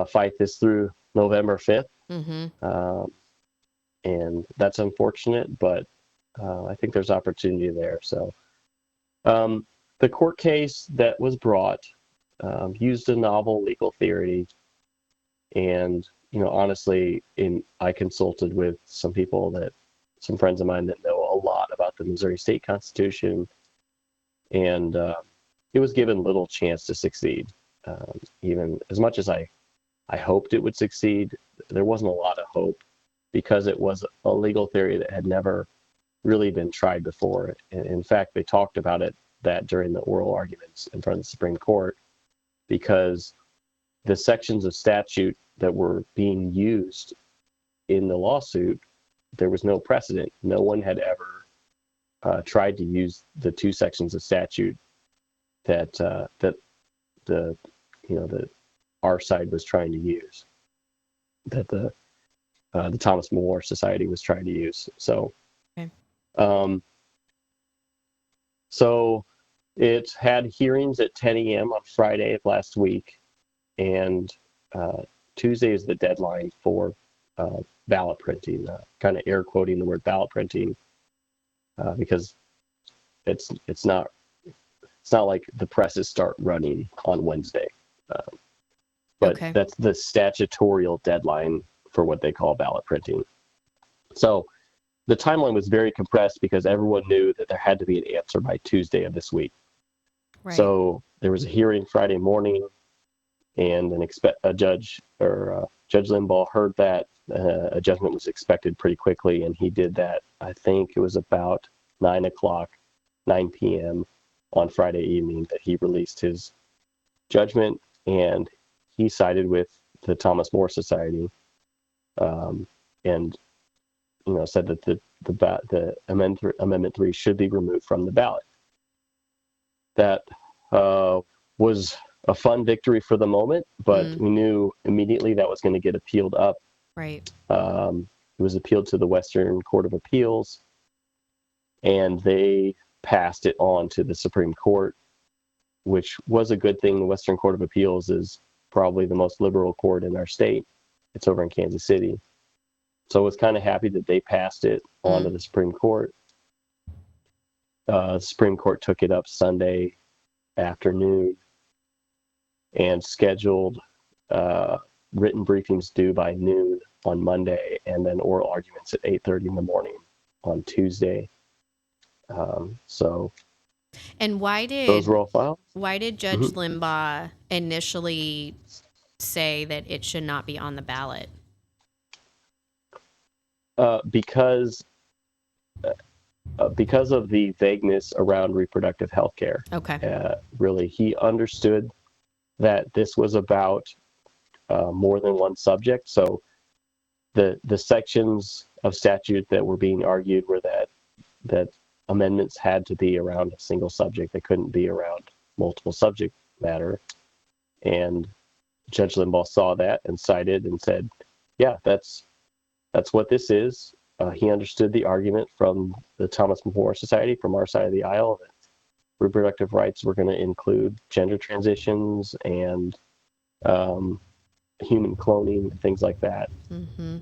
fight this through November 5th. Mm-hmm. And that's unfortunate, but I think there's opportunity there. So the court case that was brought used a novel legal theory, and honestly, I consulted with some friends of mine that know a lot about the Missouri State Constitution, and it was given little chance to succeed. Even as much as I hoped it would succeed, there wasn't a lot of hope because it was a legal theory that had never really been tried before. In fact, they talked about that during the oral arguments in front of the Supreme Court, because the sections of statute that were being used in the lawsuit, there was no precedent. No one had ever tried to use the two sections of statute that our side was trying to use, that the Thomas More Society was trying to use. So, Okay. So it had hearings at 10 a.m. on Friday of last week, and Tuesday is the deadline for ballot printing. Kind of air quoting the word ballot printing, because it's not like the presses start running on Wednesday, but Okay. that's the statutorial deadline for what they call ballot printing. So the timeline was very compressed because everyone knew that there had to be an answer by Tuesday of this week. Right. So there was a hearing Friday morning, and Judge Limbaugh heard that. A judgment was expected pretty quickly, and he did that. I think it was about 9 p.m. on Friday evening that he released his judgment, and he sided with the Thomas More Society, and said that the Amendment 3 should be removed from the ballot. That was a fun victory for the moment, but we knew immediately that was going to get appealed up. Right. It was appealed to the Western Court of Appeals, and they passed it on to the Supreme Court, which was a good thing. The Western Court of Appeals is probably the most liberal court in our state. It's over in Kansas City. So I was kind of happy that they passed it on to the Supreme Court. The Supreme Court took it up Sunday afternoon and scheduled written briefings due by noon on Monday, and then oral arguments at 8:30 in the morning on Tuesday. And those were all filed. why did Judge Limbaugh initially say that it should not be on the ballot? Because of the vagueness around reproductive health care. Okay. Really, he understood that this was about more than one subject. So the sections of statute that were being argued were that amendments had to be around a single subject. They couldn't be around multiple subject matter. And Judge Limbaugh saw that and cited and said, yeah, that's what this is. He understood the argument from the Thomas More Society, from our side of the aisle, that reproductive rights were going to include gender transitions and human cloning, things like that. Mm-hmm.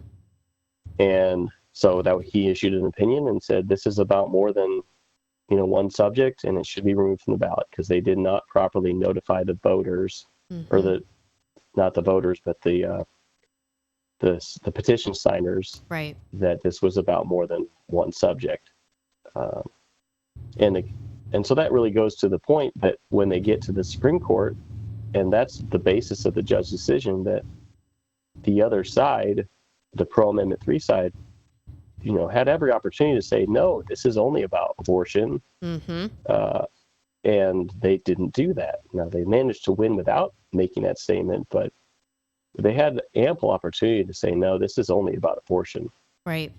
And so that he issued an opinion and said, this is about more than one subject, and it should be removed from the ballot because they did not properly notify the voters, or not the voters, but the petition signers, right, that this was about more than one subject. And so that really goes to the point that when they get to the Supreme Court, and that's the basis of the judge's decision, that the other side, the pro-Amendment 3 side, had every opportunity to say, no, this is only about abortion. And they didn't do that. Now, they managed to win without making that statement, but they had ample opportunity to say, no, this is only about abortion. Right.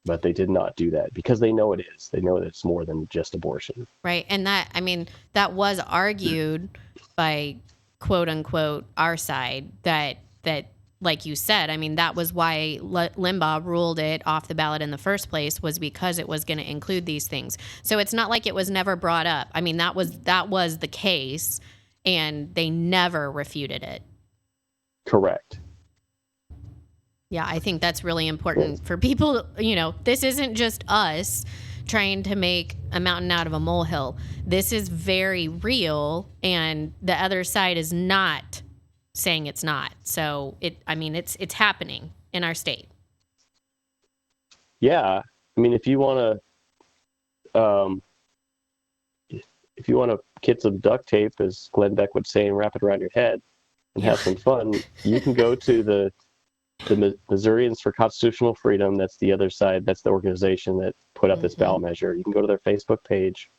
But they did not do that because they know it is. They know that it's more than just abortion. Right. And that was argued by, quote unquote, our side, that like you said, that was why Limbaugh ruled it off the ballot in the first place, was because it was going to include these things. So it's not like it was never brought up. That was the case, and they never refuted it. Correct. Yeah, I think that's really important for people. This isn't just us trying to make a mountain out of a molehill. This is very real, and the other side is not saying it's not. So it's happening in our state. Yeah. I mean, if you want to get some duct tape, as Glenn Beck would say, and wrap it around your head and have some fun, you can go to the Missourians for Constitutional Freedom. That's the other side. That's the organization that put up this ballot measure. You can go to their Facebook page,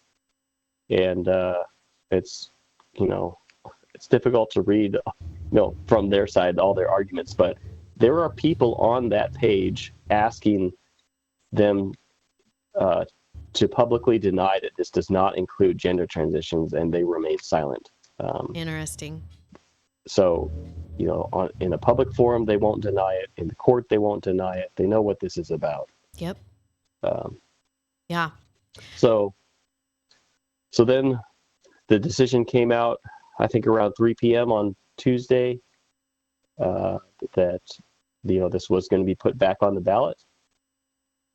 and it's, it's difficult to read, from their side, all their arguments, but there are people on that page asking them to publicly deny that this does not include gender transitions, and they remain silent. Interesting. So, in a public forum, they won't deny it. In the court, they won't deny it. They know what this is about. Yep. Yeah. So then the decision came out, I think around 3 p.m. on Tuesday, that, this was going to be put back on the ballot.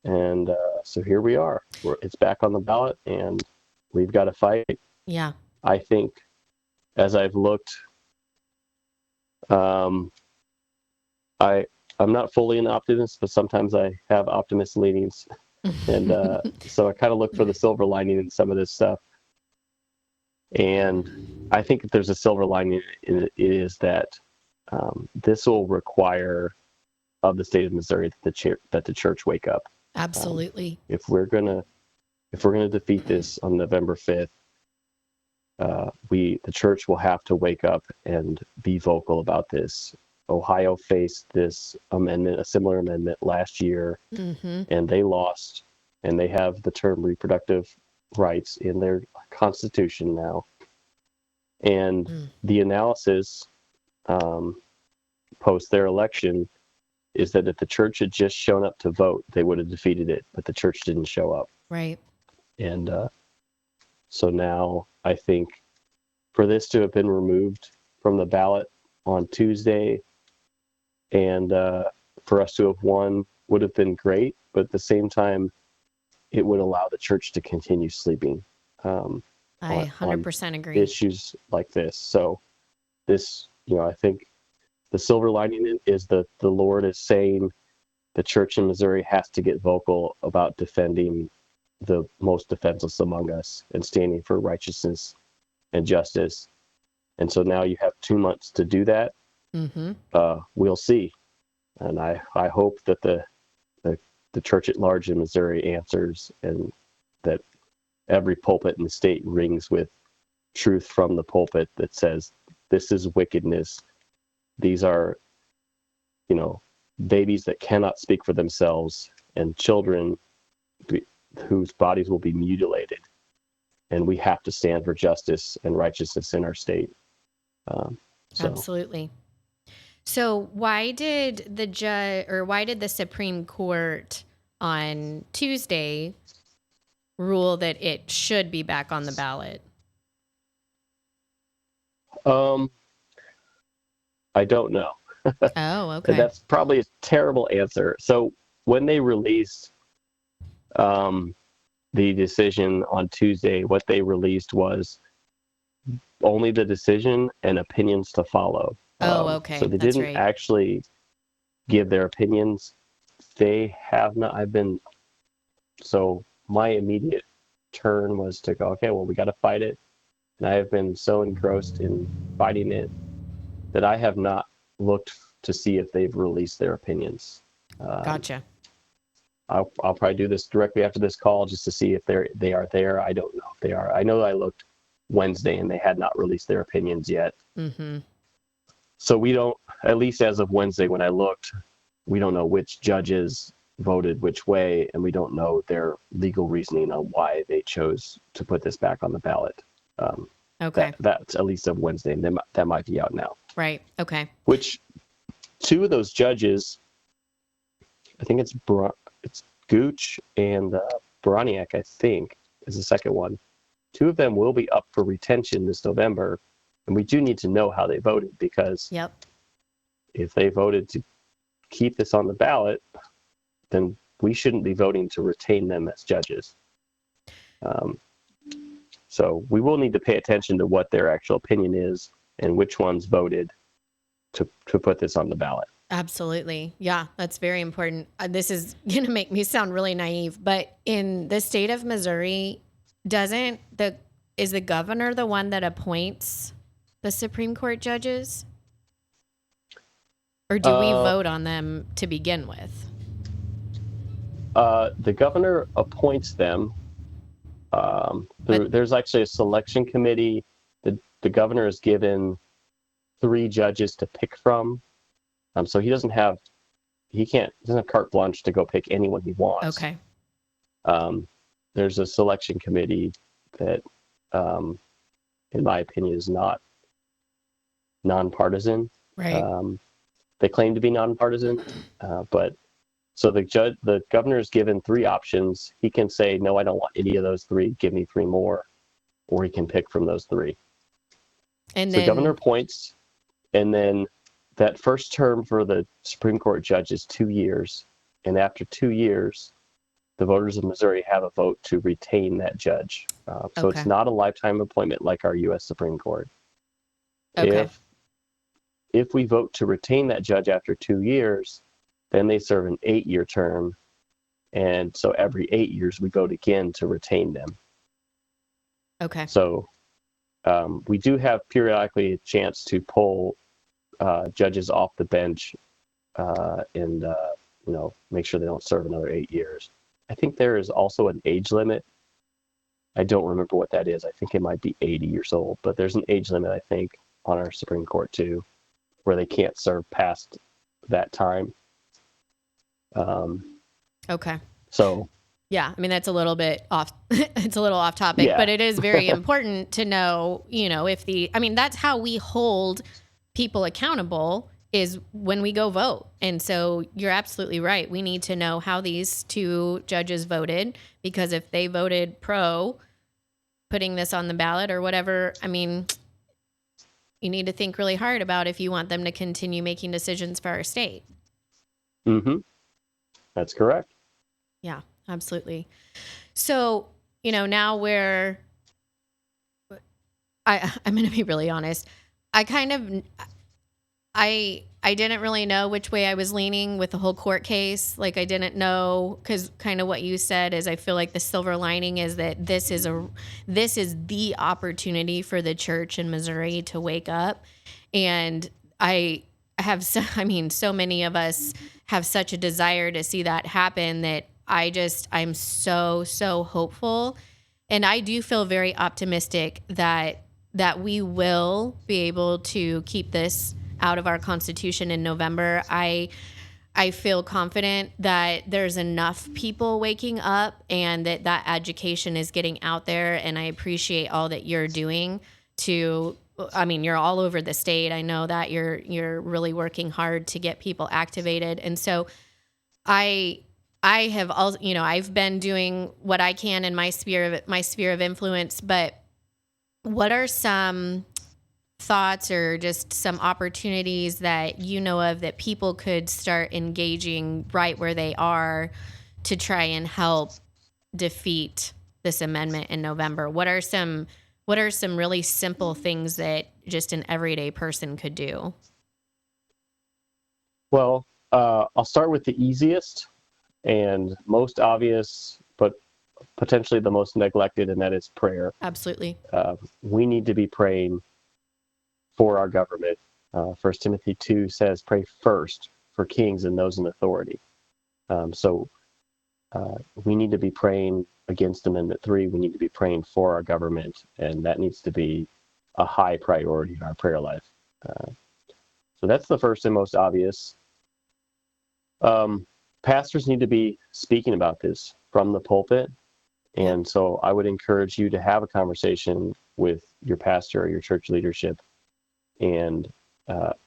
And so here we are. It's back on the ballot, and we've got to fight. Yeah. I think, as I've looked, I'm not fully an optimist, but sometimes I have optimist leanings. And so I kind of look for the silver lining in some of this stuff. And I think that there's a silver lining in it is that this will require of the state of Missouri that the church wake up. Absolutely. If we're gonna defeat this on November 5th, the church will have to wake up and be vocal about this. Ohio faced this amendment, a similar amendment last year, and they lost, and they have the term reproductive rights in their constitution now. And the analysis post their election is that if the church had just shown up to vote, they would have defeated it, but the church didn't show up. Right. And so now I think for this to have been removed from the ballot on Tuesday and for us to have won would have been great, but at the same time, it would allow the church to continue sleeping. I 100% agree. Issues like this. So this, I think the silver lining is that the Lord is saying the church in Missouri has to get vocal about defending the most defenseless among us and standing for righteousness and justice. And so now you have 2 months to do that. We'll see. And I hope that the church at large in Missouri answers, and that every pulpit in the state rings with truth from the pulpit that says this is wickedness. These are, babies that cannot speak for themselves, and children whose bodies will be mutilated. And we have to stand for justice and righteousness in our state. Absolutely. So why did the Supreme Court on Tuesday rule that it should be back on the ballot? I don't know. Oh, okay. That's probably a terrible answer. So when they released the decision on Tuesday, what they released was only the decision and opinions to follow. Oh, okay. So they That's didn't right. actually give their opinions. They have not. So my immediate turn was to go, okay, well, we got to fight it. And I have been so engrossed in fighting it that I have not looked to see if they've released their opinions. Gotcha. I'll probably do this directly after this call just to see if they are there. I don't know if they are. I know I looked Wednesday and they had not released their opinions yet. So we don't, at least as of Wednesday when I looked, we don't know which judges voted which way, and we don't know their legal reasoning on why they chose to put this back on the ballot. Okay. That's at least of Wednesday, and that might be out now. Right. Okay. Which two of those judges, I think it's Gooch and Broniak, I think, is the second one. Two of them will be up for retention this November, and we do need to know how they voted, because if they voted to keep this on the ballot, then we shouldn't be voting to retain them as judges. So we will need to pay attention to what their actual opinion is and which ones voted, to put this on the ballot. Absolutely. Yeah, that's very important. This is going to make me sound really naive, but in the state of Missouri, is the governor the one that appoints the Supreme Court judges? Or do we vote on them to begin with? The governor appoints them. There's actually a selection committee. The governor is given 3 judges to pick from. So he doesn't have carte blanche to go pick anyone he wants. Okay. There's a selection committee that, in my opinion, is not nonpartisan. Right. They claim to be nonpartisan, but so the governor is given 3 options. He can say, no, I don't want any of those 3. Give me 3 more, or he can pick from those 3. And so then the governor appoints, and then that first term for the Supreme Court judge is 2 years. And after 2 years, the voters of Missouri have a vote to retain that judge. So Okay. it's not a lifetime appointment like our U.S. Supreme Court. Okay. If we vote to retain that judge after 2 years, then they serve an 8-year term. And so every 8 years, we vote again to retain them. Okay. So we do have periodically a chance to pull judges off the bench and make sure they don't serve another 8 years. I think there is also an age limit. I don't remember what that is. I think it might be 80 years old, but there's an age limit, I think, on our Supreme Court too, where they can't serve past that time. Okay. So yeah, I mean, that's a little bit off. It's a little off topic, Yeah. but it is very important to know, that's how we hold people accountable is when we go vote. And so you're absolutely right. We need to know how these 2 judges voted, because if they voted pro putting this on the ballot or whatever, you need to think really hard about if you want them to continue making decisions for our state. Mm-hmm. That's correct. Yeah, absolutely. So, now I'm going to be really honest. I didn't really know which way I was leaning with the whole court case. Like, I didn't know, because kind of what you said is I feel like the silver lining is that this is the opportunity for the church in Missouri to wake up. And so many of us have such a desire to see that happen that I'm so, so hopeful. And I do feel very optimistic that we will be able to keep this out of our Constitution in November. I feel confident that there's enough people waking up and that education is getting out there. And I appreciate all that you're doing you're all over the state. I know that you're really working hard to get people activated. And so I have also, I've been doing what I can in my sphere of influence, but what are some thoughts or just some opportunities that you know of that people could start engaging right where they are to try and help defeat this amendment in November? What are some really simple things that just an everyday person could do? Well, I'll start with the easiest and most obvious, but potentially the most neglected, and that is prayer. Absolutely. We need to be praying for our government. 1 Timothy 2 says, pray first for kings and those in authority. So we need to be praying against Amendment 3. We need to be praying for our government, and that needs to be a high priority in our prayer life. So that's the first and most obvious. Pastors need to be speaking about this from the pulpit. And so I would encourage you to have a conversation with your pastor or your church leadership and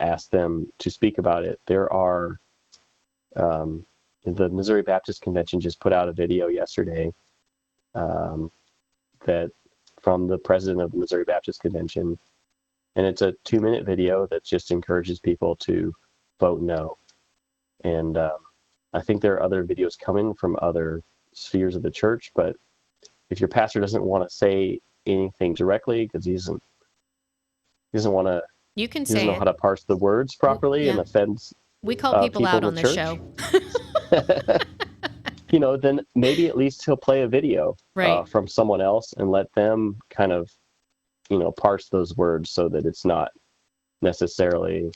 ask them to speak about it. There are, the Missouri Baptist Convention just put out a video yesterday that from the president of the Missouri Baptist Convention, and it's a 2-minute video that just encourages people to vote no. And I think there are other videos coming from other spheres of the church, but if your pastor doesn't want to say anything directly because he doesn't want to You can he doesn't say know how to it. parse the words properly and Yeah. offends We call people people out in the on this church, show. then maybe at least he'll play a video Right. from someone else and let them kind of, parse those words so that it's not necessarily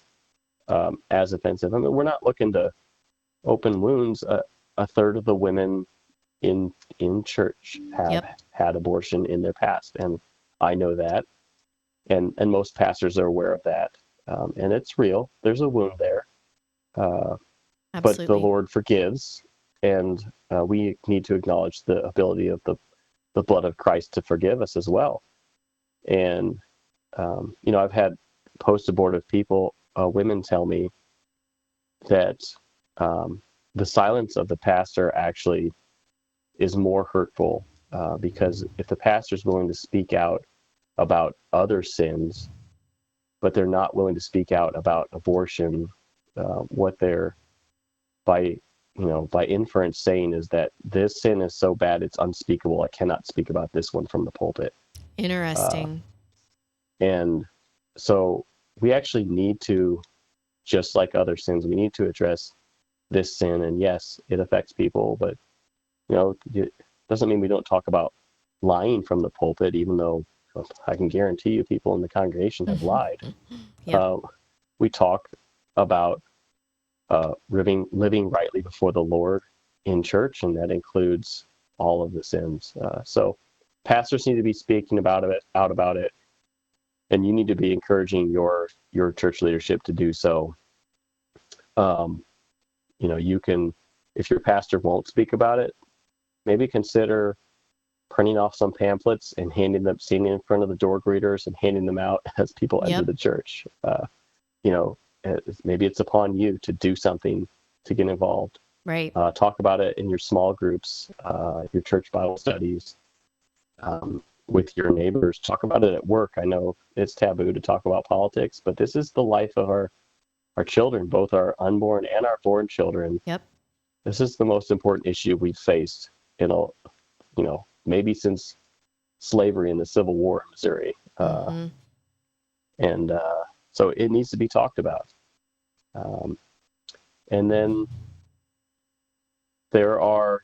as offensive. I mean, we're not looking to open wounds. A third of the women in church have Yep. had abortion in their past, and I know that, and most pastors are aware of that, and it's real. There's a wound there, but the Absolutely. Lord forgives, and we need to acknowledge the ability of the blood of Christ to forgive us as well. And I've had post-abortive people, women, tell me that the silence of the pastor actually is more hurtful, because if the pastor is willing to speak out about other sins, but they're not willing to speak out about abortion, what they're by inference saying is that this sin is so bad it's unspeakable. I cannot speak about this one from the pulpit. Interesting. And so we actually need to, just like other sins, we need to address this sin. And yes, it affects people, but it doesn't mean we don't talk about lying from the pulpit, even though I can guarantee you people in the congregation have lied. Yep. We talk about living rightly before the Lord in church, and that includes all of the sins. So pastors need to be speaking out about it, and you need to be encouraging your church leadership to do so. You can, if your pastor won't speak about it, maybe consider printing off some pamphlets and standing in front of the door greeters and handing them out as people enter Yep. the church. Maybe it's upon you to do something to get involved. Right. Talk about it in your small groups, your church Bible studies, with your neighbors. Talk about it at work. I know it's taboo to talk about politics, but this is the life of our children, both our unborn and our born children. Yep. This is the most important issue we've faced maybe since slavery and the Civil War in Missouri. Mm-hmm. And so it needs to be talked about. And then there are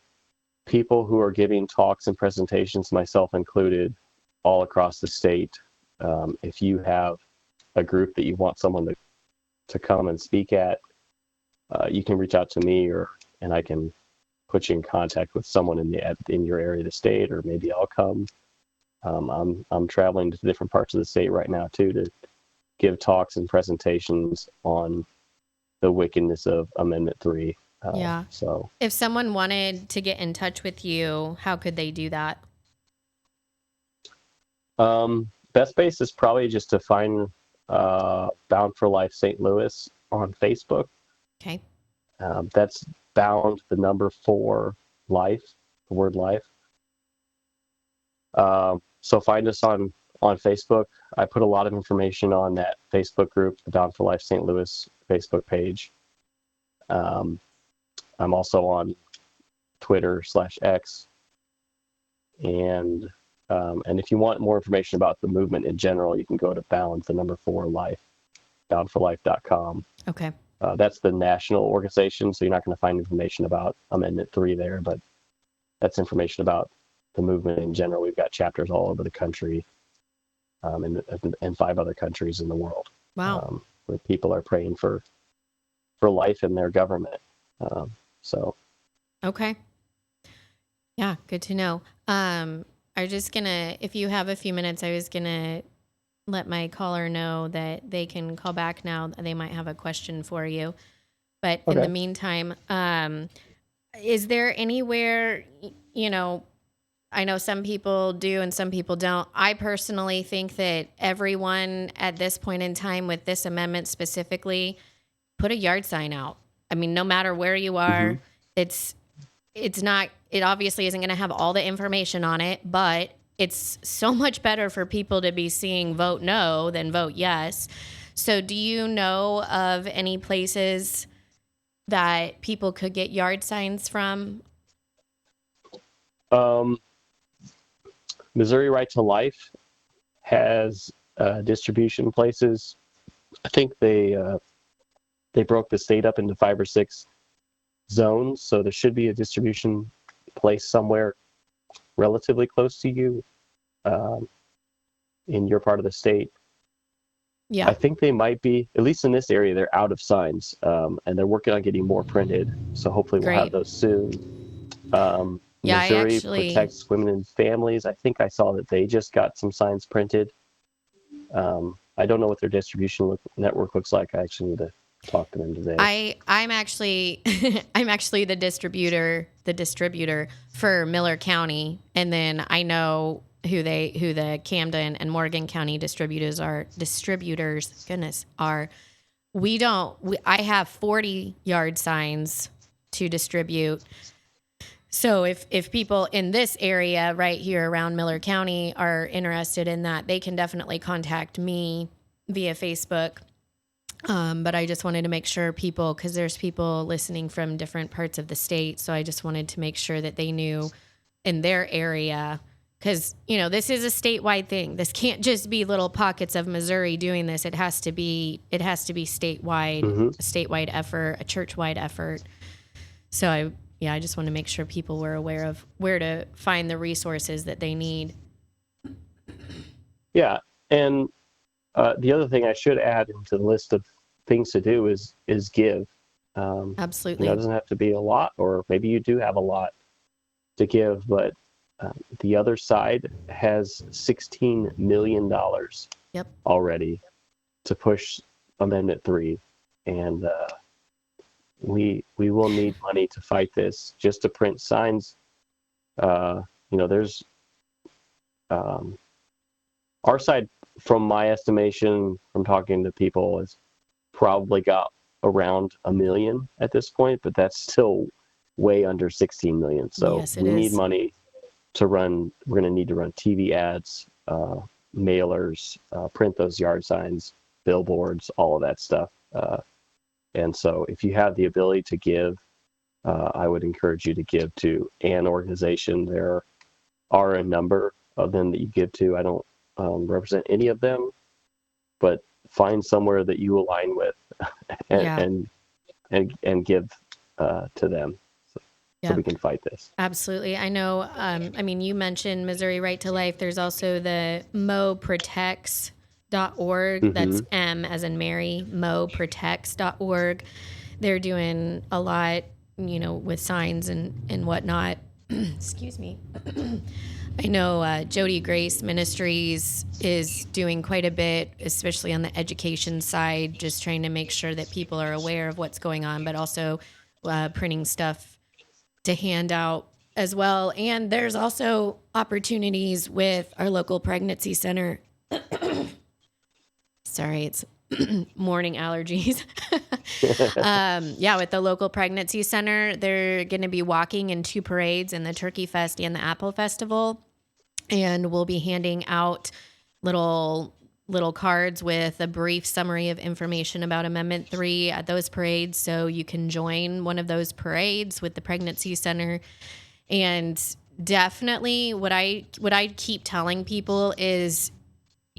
people who are giving talks and presentations, myself included, all across the state. If you have a group that you want someone to come and speak at, you can reach out to me, and I can put you in contact with someone in your area of the state, or maybe I'll come. I'm traveling to different parts of the state right now too, to give talks and presentations on the wickedness of Amendment 3. Yeah. So if someone wanted to get in touch with you, how could they do that? best base is probably just to find Bound for Life St. Louis on Facebook. Okay. That's bound the number 4 life, the word life. So find us on Facebook. I put a lot of information on that Facebook group, the Bound for Life St. Louis Facebook page. I'm also on Twitter/X, and if you want more information about the movement in general, you can go to Bound the number 4 life, boundforlife.com. Okay. That's the national organization, so you're not going to find information about Amendment 3 there, but that's information about the movement in general. We've got chapters all over the country, and 5 other countries in the world. Wow. Where people are praying for life in their government. Okay. Yeah, good to know. I'm just gonna, if you have a few minutes, I was gonna let my caller know that they can call back now. They might have a question for you. But in the meantime, is there anywhere, I know some people do and some people don't. I personally think that everyone at this point in time with this amendment specifically, put a yard sign out. I mean, no matter where you are, it obviously isn't going to have all the information on it, but it's so much better for people to be seeing vote no than vote yes. So do you know of any places that people could get yard signs from? Missouri Right to Life has distribution places I think they broke the state up into 5 or 6 zones, so there should be a distribution place somewhere relatively close to you um, in your part of the state. Yeah. I think they might be, at least in this area, they're out of signs, and they're working on getting more printed. So hopefully we'll have Great. those soon. Yeah, I Missouri actually, Protects Women and Families. I think I saw that they just got some signs printed. I don't know what their distribution network looks like. I actually need to talk to them today. I'm actually I'm actually the distributor for Miller County, and then I know who the Camden and Morgan County distributors goodness are. I have 40 yard signs to distribute. So if people in this area right here around Miller County are interested in that, they can definitely contact me via Facebook. But I just wanted to make sure people, because there's people listening from different parts of the state. So I just wanted to make sure that they knew in their area, because, this is a statewide thing. This can't just be little pockets of Missouri doing this. It has to be statewide, Mm-hmm. a statewide effort, a church-wide effort. So I just want to make sure people were aware of where to find the resources that they need. Yeah, and the other thing I should add into the list of things to do is give. Absolutely. It doesn't have to be a lot, or maybe you do have a lot to give, but the other side has $16 million Yep. already to push Amendment 3, and we will need money to fight this. Just to print signs, there's our side, from my estimation, from talking to people, has probably got around 1 million at this point, but that's still way under 16 million. So Yes, it we need is. money to run. We're going to need to run TV ads, mailers, print those yard signs, billboards, all of that stuff. And so if you have the ability to give, I would encourage you to give to an organization. There are a number of them that you give to. I don't represent any of them, but find somewhere that you align with and give to them so we can fight this. Absolutely. I know, you mentioned Missouri Right to Life. There's also the moprotects.org. Mm-hmm. That's M as in Mary, moprotects.org. They're doing a lot, with signs and whatnot. Excuse me. I know Jody Grace Ministries is doing quite a bit, especially on the education side, just trying to make sure that people are aware of what's going on, but also printing stuff to hand out as well. And there's also opportunities with our local pregnancy center. Sorry, it's morning allergies. With the local pregnancy center, they're going to be walking in 2 parades, in the Turkey Fest and the Apple Festival. And we'll be handing out little cards with a brief summary of information about Amendment 3 at those parades. So you can join one of those parades with the pregnancy center. And definitely what I keep telling people is,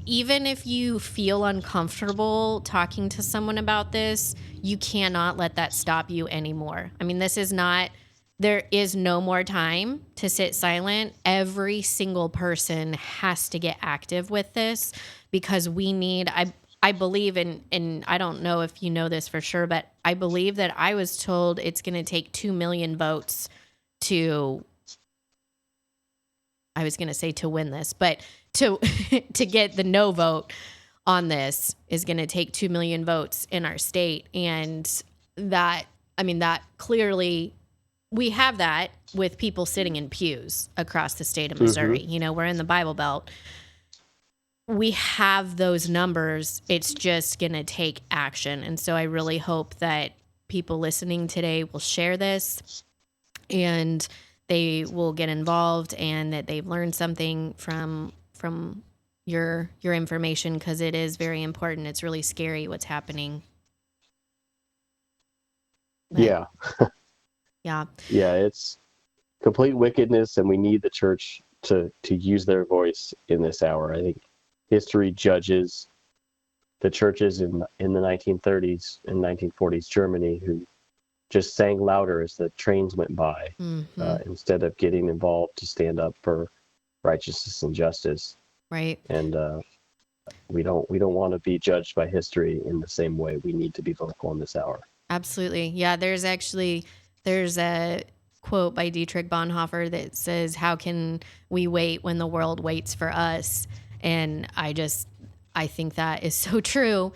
even if you feel uncomfortable talking to someone about this, you cannot let that stop you anymore. There is no more time to sit silent. Every single person has to get active with this, because we need, I believe in, I don't know if you know this for sure, but I believe that I was told it's going to take 2 million votes to win this, but to get the no vote on this is going to take 2 million votes in our state. And that clearly, we have that with people sitting in pews across the state of Missouri. Mm-hmm. We're in the Bible Belt. We have those numbers. It's just going to take action. And so I really hope that people listening today will share this and they will get involved, and that they've learned something from your information, because it is very important. It's really scary what's happening. But, yeah. Yeah, it's complete wickedness, and we need the church to use their voice in this hour. I think history judges the churches in the 1930s and 1940s Germany who just sang louder as the trains went by, instead of getting involved to stand up for righteousness and justice. Right. And we don't want to be judged by history in the same way. We need to be vocal in this hour. Absolutely. Yeah, there's a quote by Dietrich Bonhoeffer that says, "How can we wait when the world waits for us?" And I think that is so true.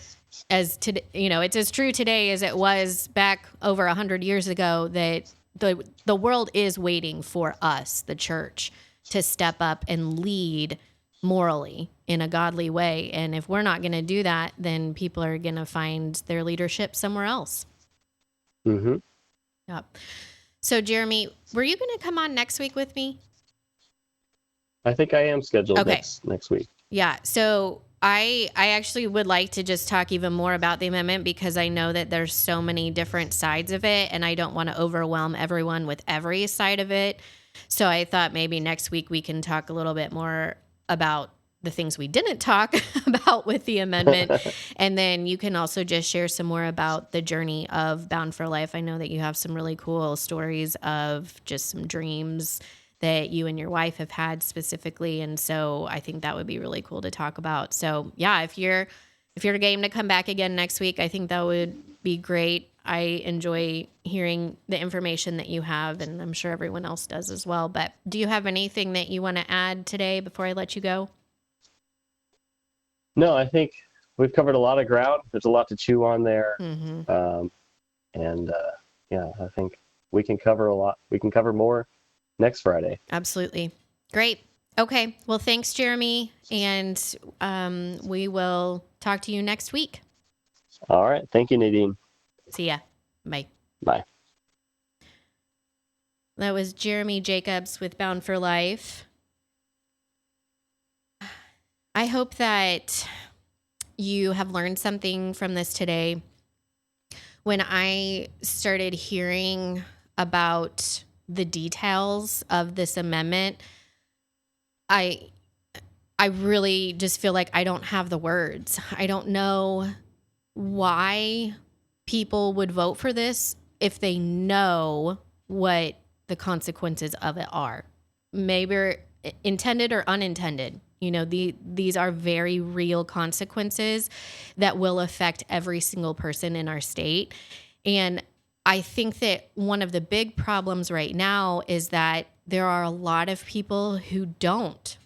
As to, it's as true today as it was back over 100 years ago, that the world is waiting for us, the church, to step up and lead morally in a godly way. And if we're not going to do that, then people are going to find their leadership somewhere else. Mm-hmm. Yep. So, Jeremy, were you going to come on next week with me? I think I am scheduled Okay. next week. Yeah. So I actually would like to just talk even more about the amendment, because I know that there's so many different sides of it, and I don't want to overwhelm everyone with every side of it. So I thought maybe next week we can talk a little bit more about the things we didn't talk about with the amendment. And then you can also just share some more about the journey of Bound for Life. I know that you have some really cool stories of just some dreams that you and your wife have had specifically. And so I think that would be really cool to talk about. So yeah, if you're game to come back again next week, I think that would be great. I enjoy hearing the information that you have, and I'm sure everyone else does as well. But do you have anything that you want to add today before I let you go? No, I think we've covered a lot of ground. There's a lot to chew on there. Mm-hmm. Yeah, I think we can cover a lot. We can cover more next Friday. Absolutely. Great. Okay. Well, thanks, Jeremy. And we will talk to you next week. All right. Thank you, Nadine. See ya. Bye. Bye. That was Jeremy Jacobs with Bound for Life. I hope that you have learned something from this today. When I started hearing about the details of this amendment, I really just feel like I don't have the words. I don't know why people would vote for this if they know what the consequences of it are. Maybe intended or unintended. These are very real consequences that will affect every single person in our state. And I think that one of the big problems right now is that there are a lot of people who don't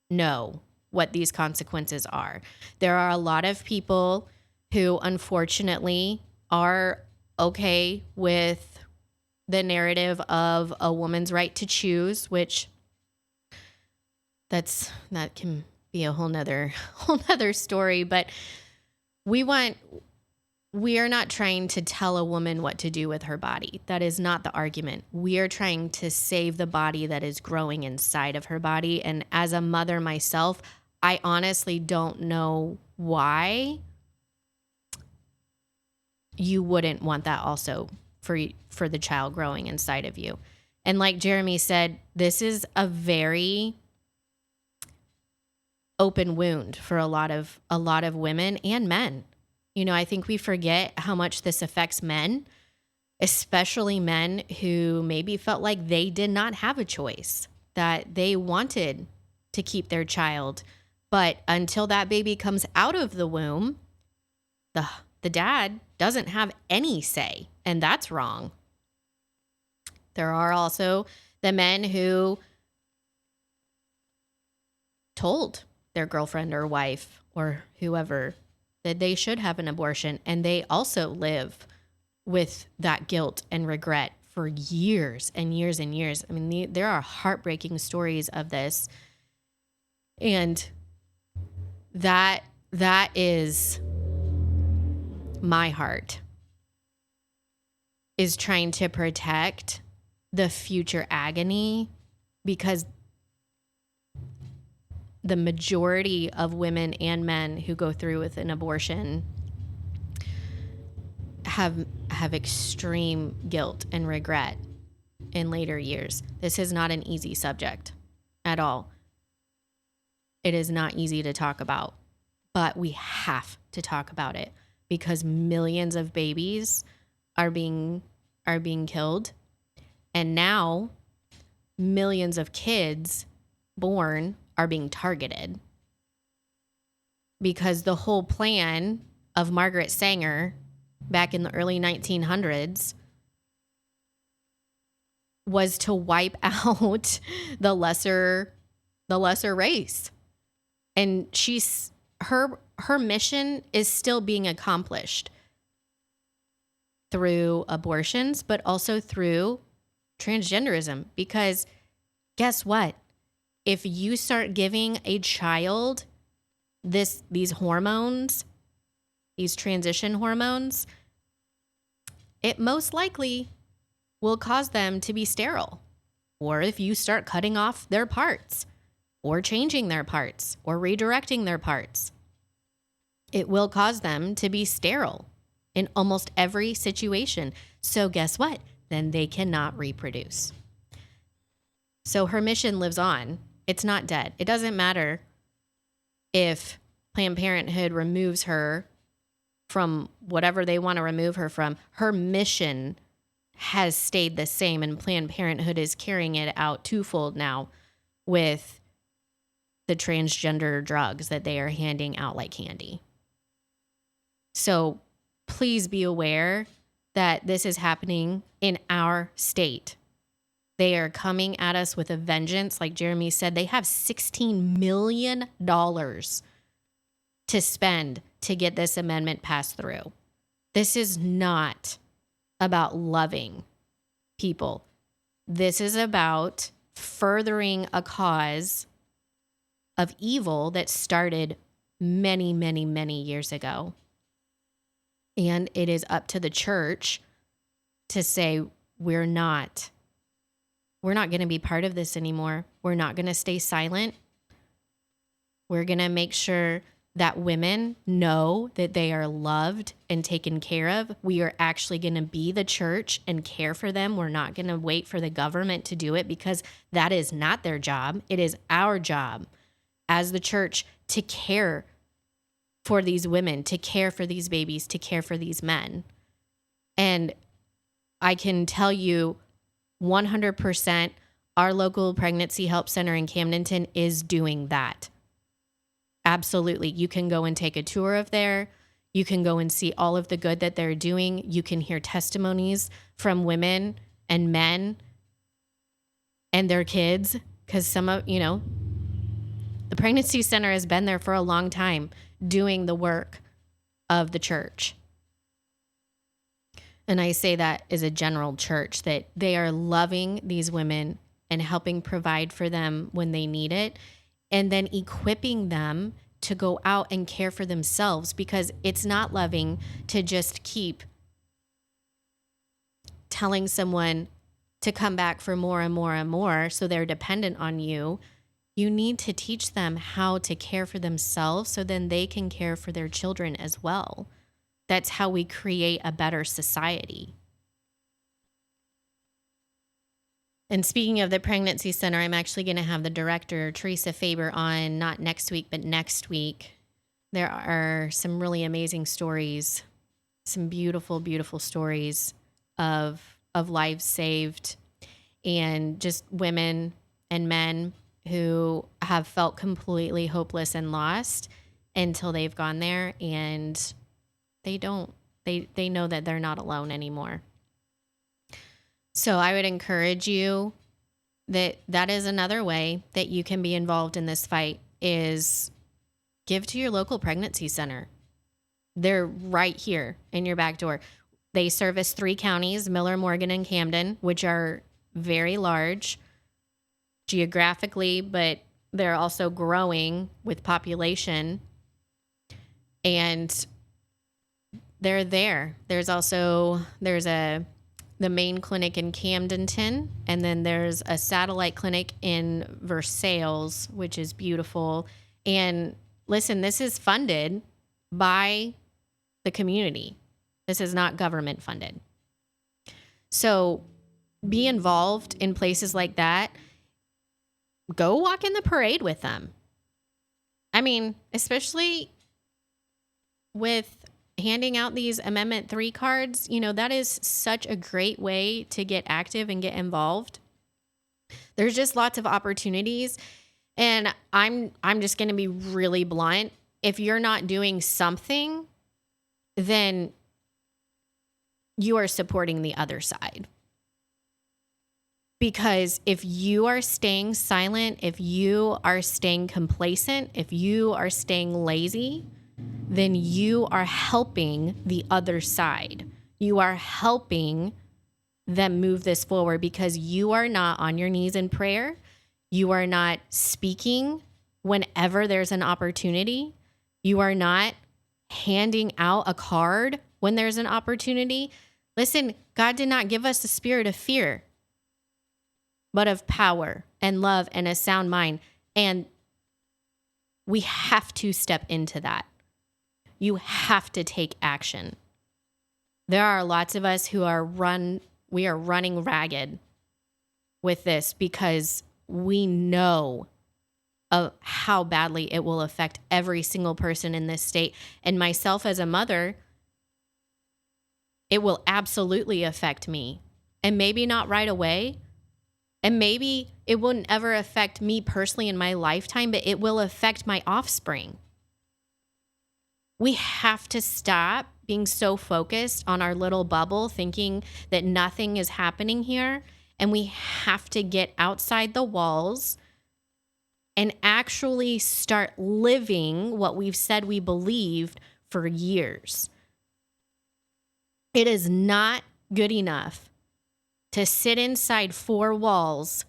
know what these consequences are. There are a lot of people who unfortunately are okay with the narrative of a woman's right to choose, which that can be a whole nother story. But we are not trying to tell a woman what to do with her body. That is not the argument. We are trying to save the body that is growing inside of her body. And as a mother myself, I honestly don't know why you wouldn't want that also for the child growing inside of you. And like Jeremy said, this is a very open wound for a lot of women and men. I think we forget how much this affects men, especially men who maybe felt like they did not have a choice, that they wanted to keep their child. But until that baby comes out of the womb, the dad doesn't have any say, and that's wrong. There are also the men who told their girlfriend or wife or whoever that they should have an abortion, and they also live with that guilt and regret for years and years and years. I mean, there are heartbreaking stories of this, and that is my heart, is trying to protect the future agony, because the majority of women and men who go through with an abortion have extreme guilt and regret in later years. This is not an easy subject at all. It is not easy to talk about, but we have to talk about it because millions of babies are being killed. And now millions of kids born are being targeted because the whole plan of Margaret Sanger back in the early 1900s was to wipe out the lesser race. And her mission is still being accomplished through abortions, but also through transgenderism. Because guess what? If you start giving a child these hormones, these transition hormones, it most likely will cause them to be sterile. Or if you start cutting off their parts or changing their parts or redirecting their parts, it will cause them to be sterile in almost every situation. So guess what? Then they cannot reproduce. So her mission lives on. It's not dead. It doesn't matter if Planned Parenthood removes her from whatever they want to remove her from. Her mission has stayed the same, and Planned Parenthood is carrying it out twofold now with the transgender drugs that they are handing out like candy. So please be aware that this is happening in our state. They are coming at us with a vengeance. Like Jeremy said, they have $16 million to spend to get this amendment passed through. This is not about loving people. This is about furthering a cause of evil that started many, many, many years ago. And it is up to the church to say, we're not going to be part of this anymore. We're not going to stay silent. We're going to make sure that women know that they are loved and taken care of. We are actually going to be the church and care for them. We're not going to wait for the government to do it because that is not their job. It is our job as the church to care for these women, to care for these babies, to care for these men. And I can tell you 100% our local pregnancy help center in Camdenton is doing that. Absolutely. You can go and take a tour of there. You can go and see all of the good that they're doing. You can hear testimonies from women and men and their kids because some of, the pregnancy center has been there for a long time doing the work of the church. And I say that as a general church, that they are loving these women and helping provide for them when they need it, and then equipping them to go out and care for themselves, because it's not loving to just keep telling someone to come back for more and more and more so they're dependent on you. You need to teach them how to care for themselves so then they can care for their children as well. That's how we create a better society. And speaking of the pregnancy center, I'm actually going to have the director, Teresa Faber, on not next week, but next week. There are some really amazing stories, some beautiful, beautiful stories of lives saved and just women and men who have felt completely hopeless and lost until they've gone there, and they know that they're not alone anymore. So I would encourage you that is another way that you can be involved in this fight, is give to your local pregnancy center. They're right here in your back door. They service 3 counties, Miller, Morgan, and Camden, which are very large geographically, but they're also growing with population. And they're there. There's the main clinic in Camdenton, and then there's a satellite clinic in Versailles, which is beautiful. And listen, this is funded by the community. This is not government funded. So be involved in places like that. Go walk in the parade with them. I mean, especially with handing out these Amendment 3 cards, that is such a great way to get active and get involved. There's just lots of opportunities. And I'm just going to be really blunt. If you're not doing something, then you are supporting the other side. Because if you are staying silent, if you are staying complacent, if you are staying lazy, then you are helping the other side. You are helping them move this forward because you are not on your knees in prayer. You are not speaking whenever there's an opportunity. You are not handing out a card when there's an opportunity. Listen, God did not give us the spirit of fear, but of power and love and a sound mind. And we have to step into that. You have to take action. There are lots of us who we are running ragged with this because we know of how badly it will affect every single person in this state. And myself as a mother, it will absolutely affect me. And maybe not right away. And maybe it wouldn't ever affect me personally in my lifetime, but it will affect my offspring. We have to stop being so focused on our little bubble, thinking that nothing is happening here. And we have to get outside the walls and actually start living what we've said we believed for years. It is not good enough to sit inside four walls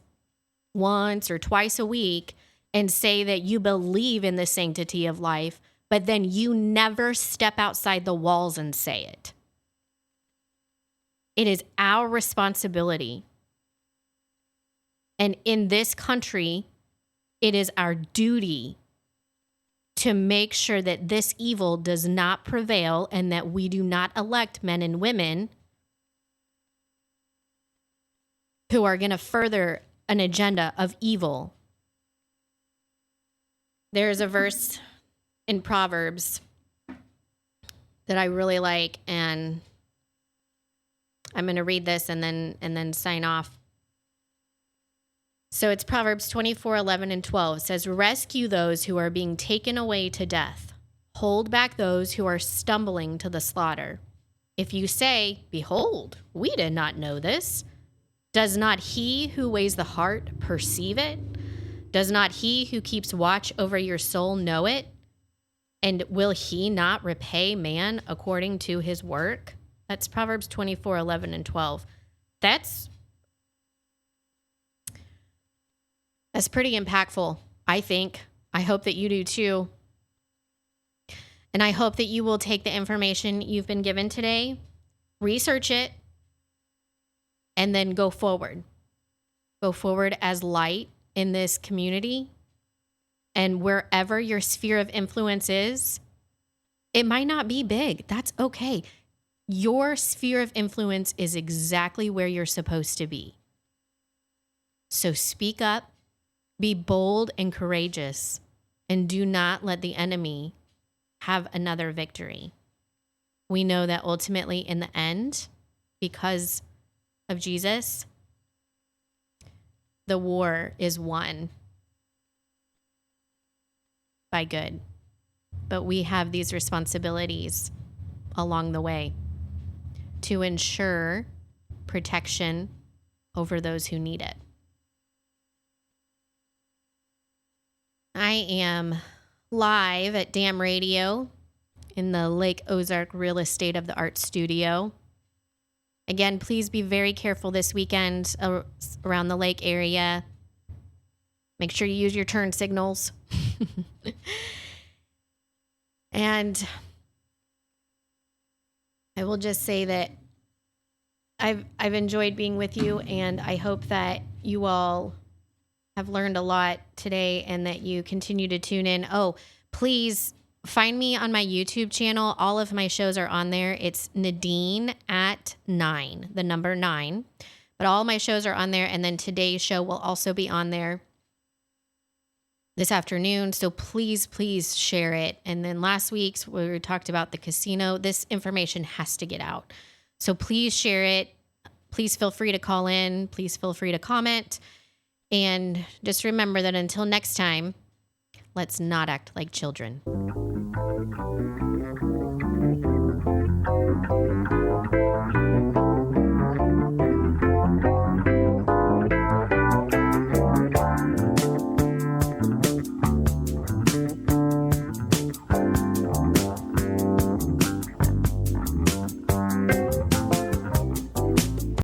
once or twice a week and say that you believe in the sanctity of life, but then you never step outside the walls and say it. It is our responsibility. And in this country, it is our duty to make sure that this evil does not prevail and that we do not elect men and women who are going to further an agenda of evil. There's a verse in Proverbs that I really like, and I'm going to read this and then sign off. So it's Proverbs 24:11 and 12. It says, "Rescue those who are being taken away to death. Hold back those who are stumbling to the slaughter. If you say, 'Behold, we did not know this,' does not he who weighs the heart perceive it? Does not he who keeps watch over your soul know it? And will he not repay man according to his work?" That's Proverbs 24:11 and 12. That's pretty impactful, I think. I hope that you do too. And I hope that you will take the information you've been given today, research it, and then go forward. Go forward as light in this community. And wherever your sphere of influence is, it might not be big. That's okay. Your sphere of influence is exactly where you're supposed to be. So speak up, be bold and courageous, and do not let the enemy have another victory. We know that ultimately in the end, because of Jesus, the war is won by good. But we have these responsibilities along the way to ensure protection over those who need it. I am live at Dam Radio in the Lake Ozark Real Estate of the Art Studio. Again, please be very careful this weekend around the lake area. Make sure you use your turn signals. And I will just say that I've enjoyed being with you, and I hope that you all have learned a lot today and that you continue to tune in. Oh, please find me on my YouTube channel. All of my shows are on there. It's Nadine at 9, the number 9. But all my shows are on there, and then today's show will also be on there. this afternoon. So please share it. And then last week's where we talked about the casino, this information has to get out. So please share it. Please feel free to call in. Please feel free to comment. And just remember that until next time, let's not act like children.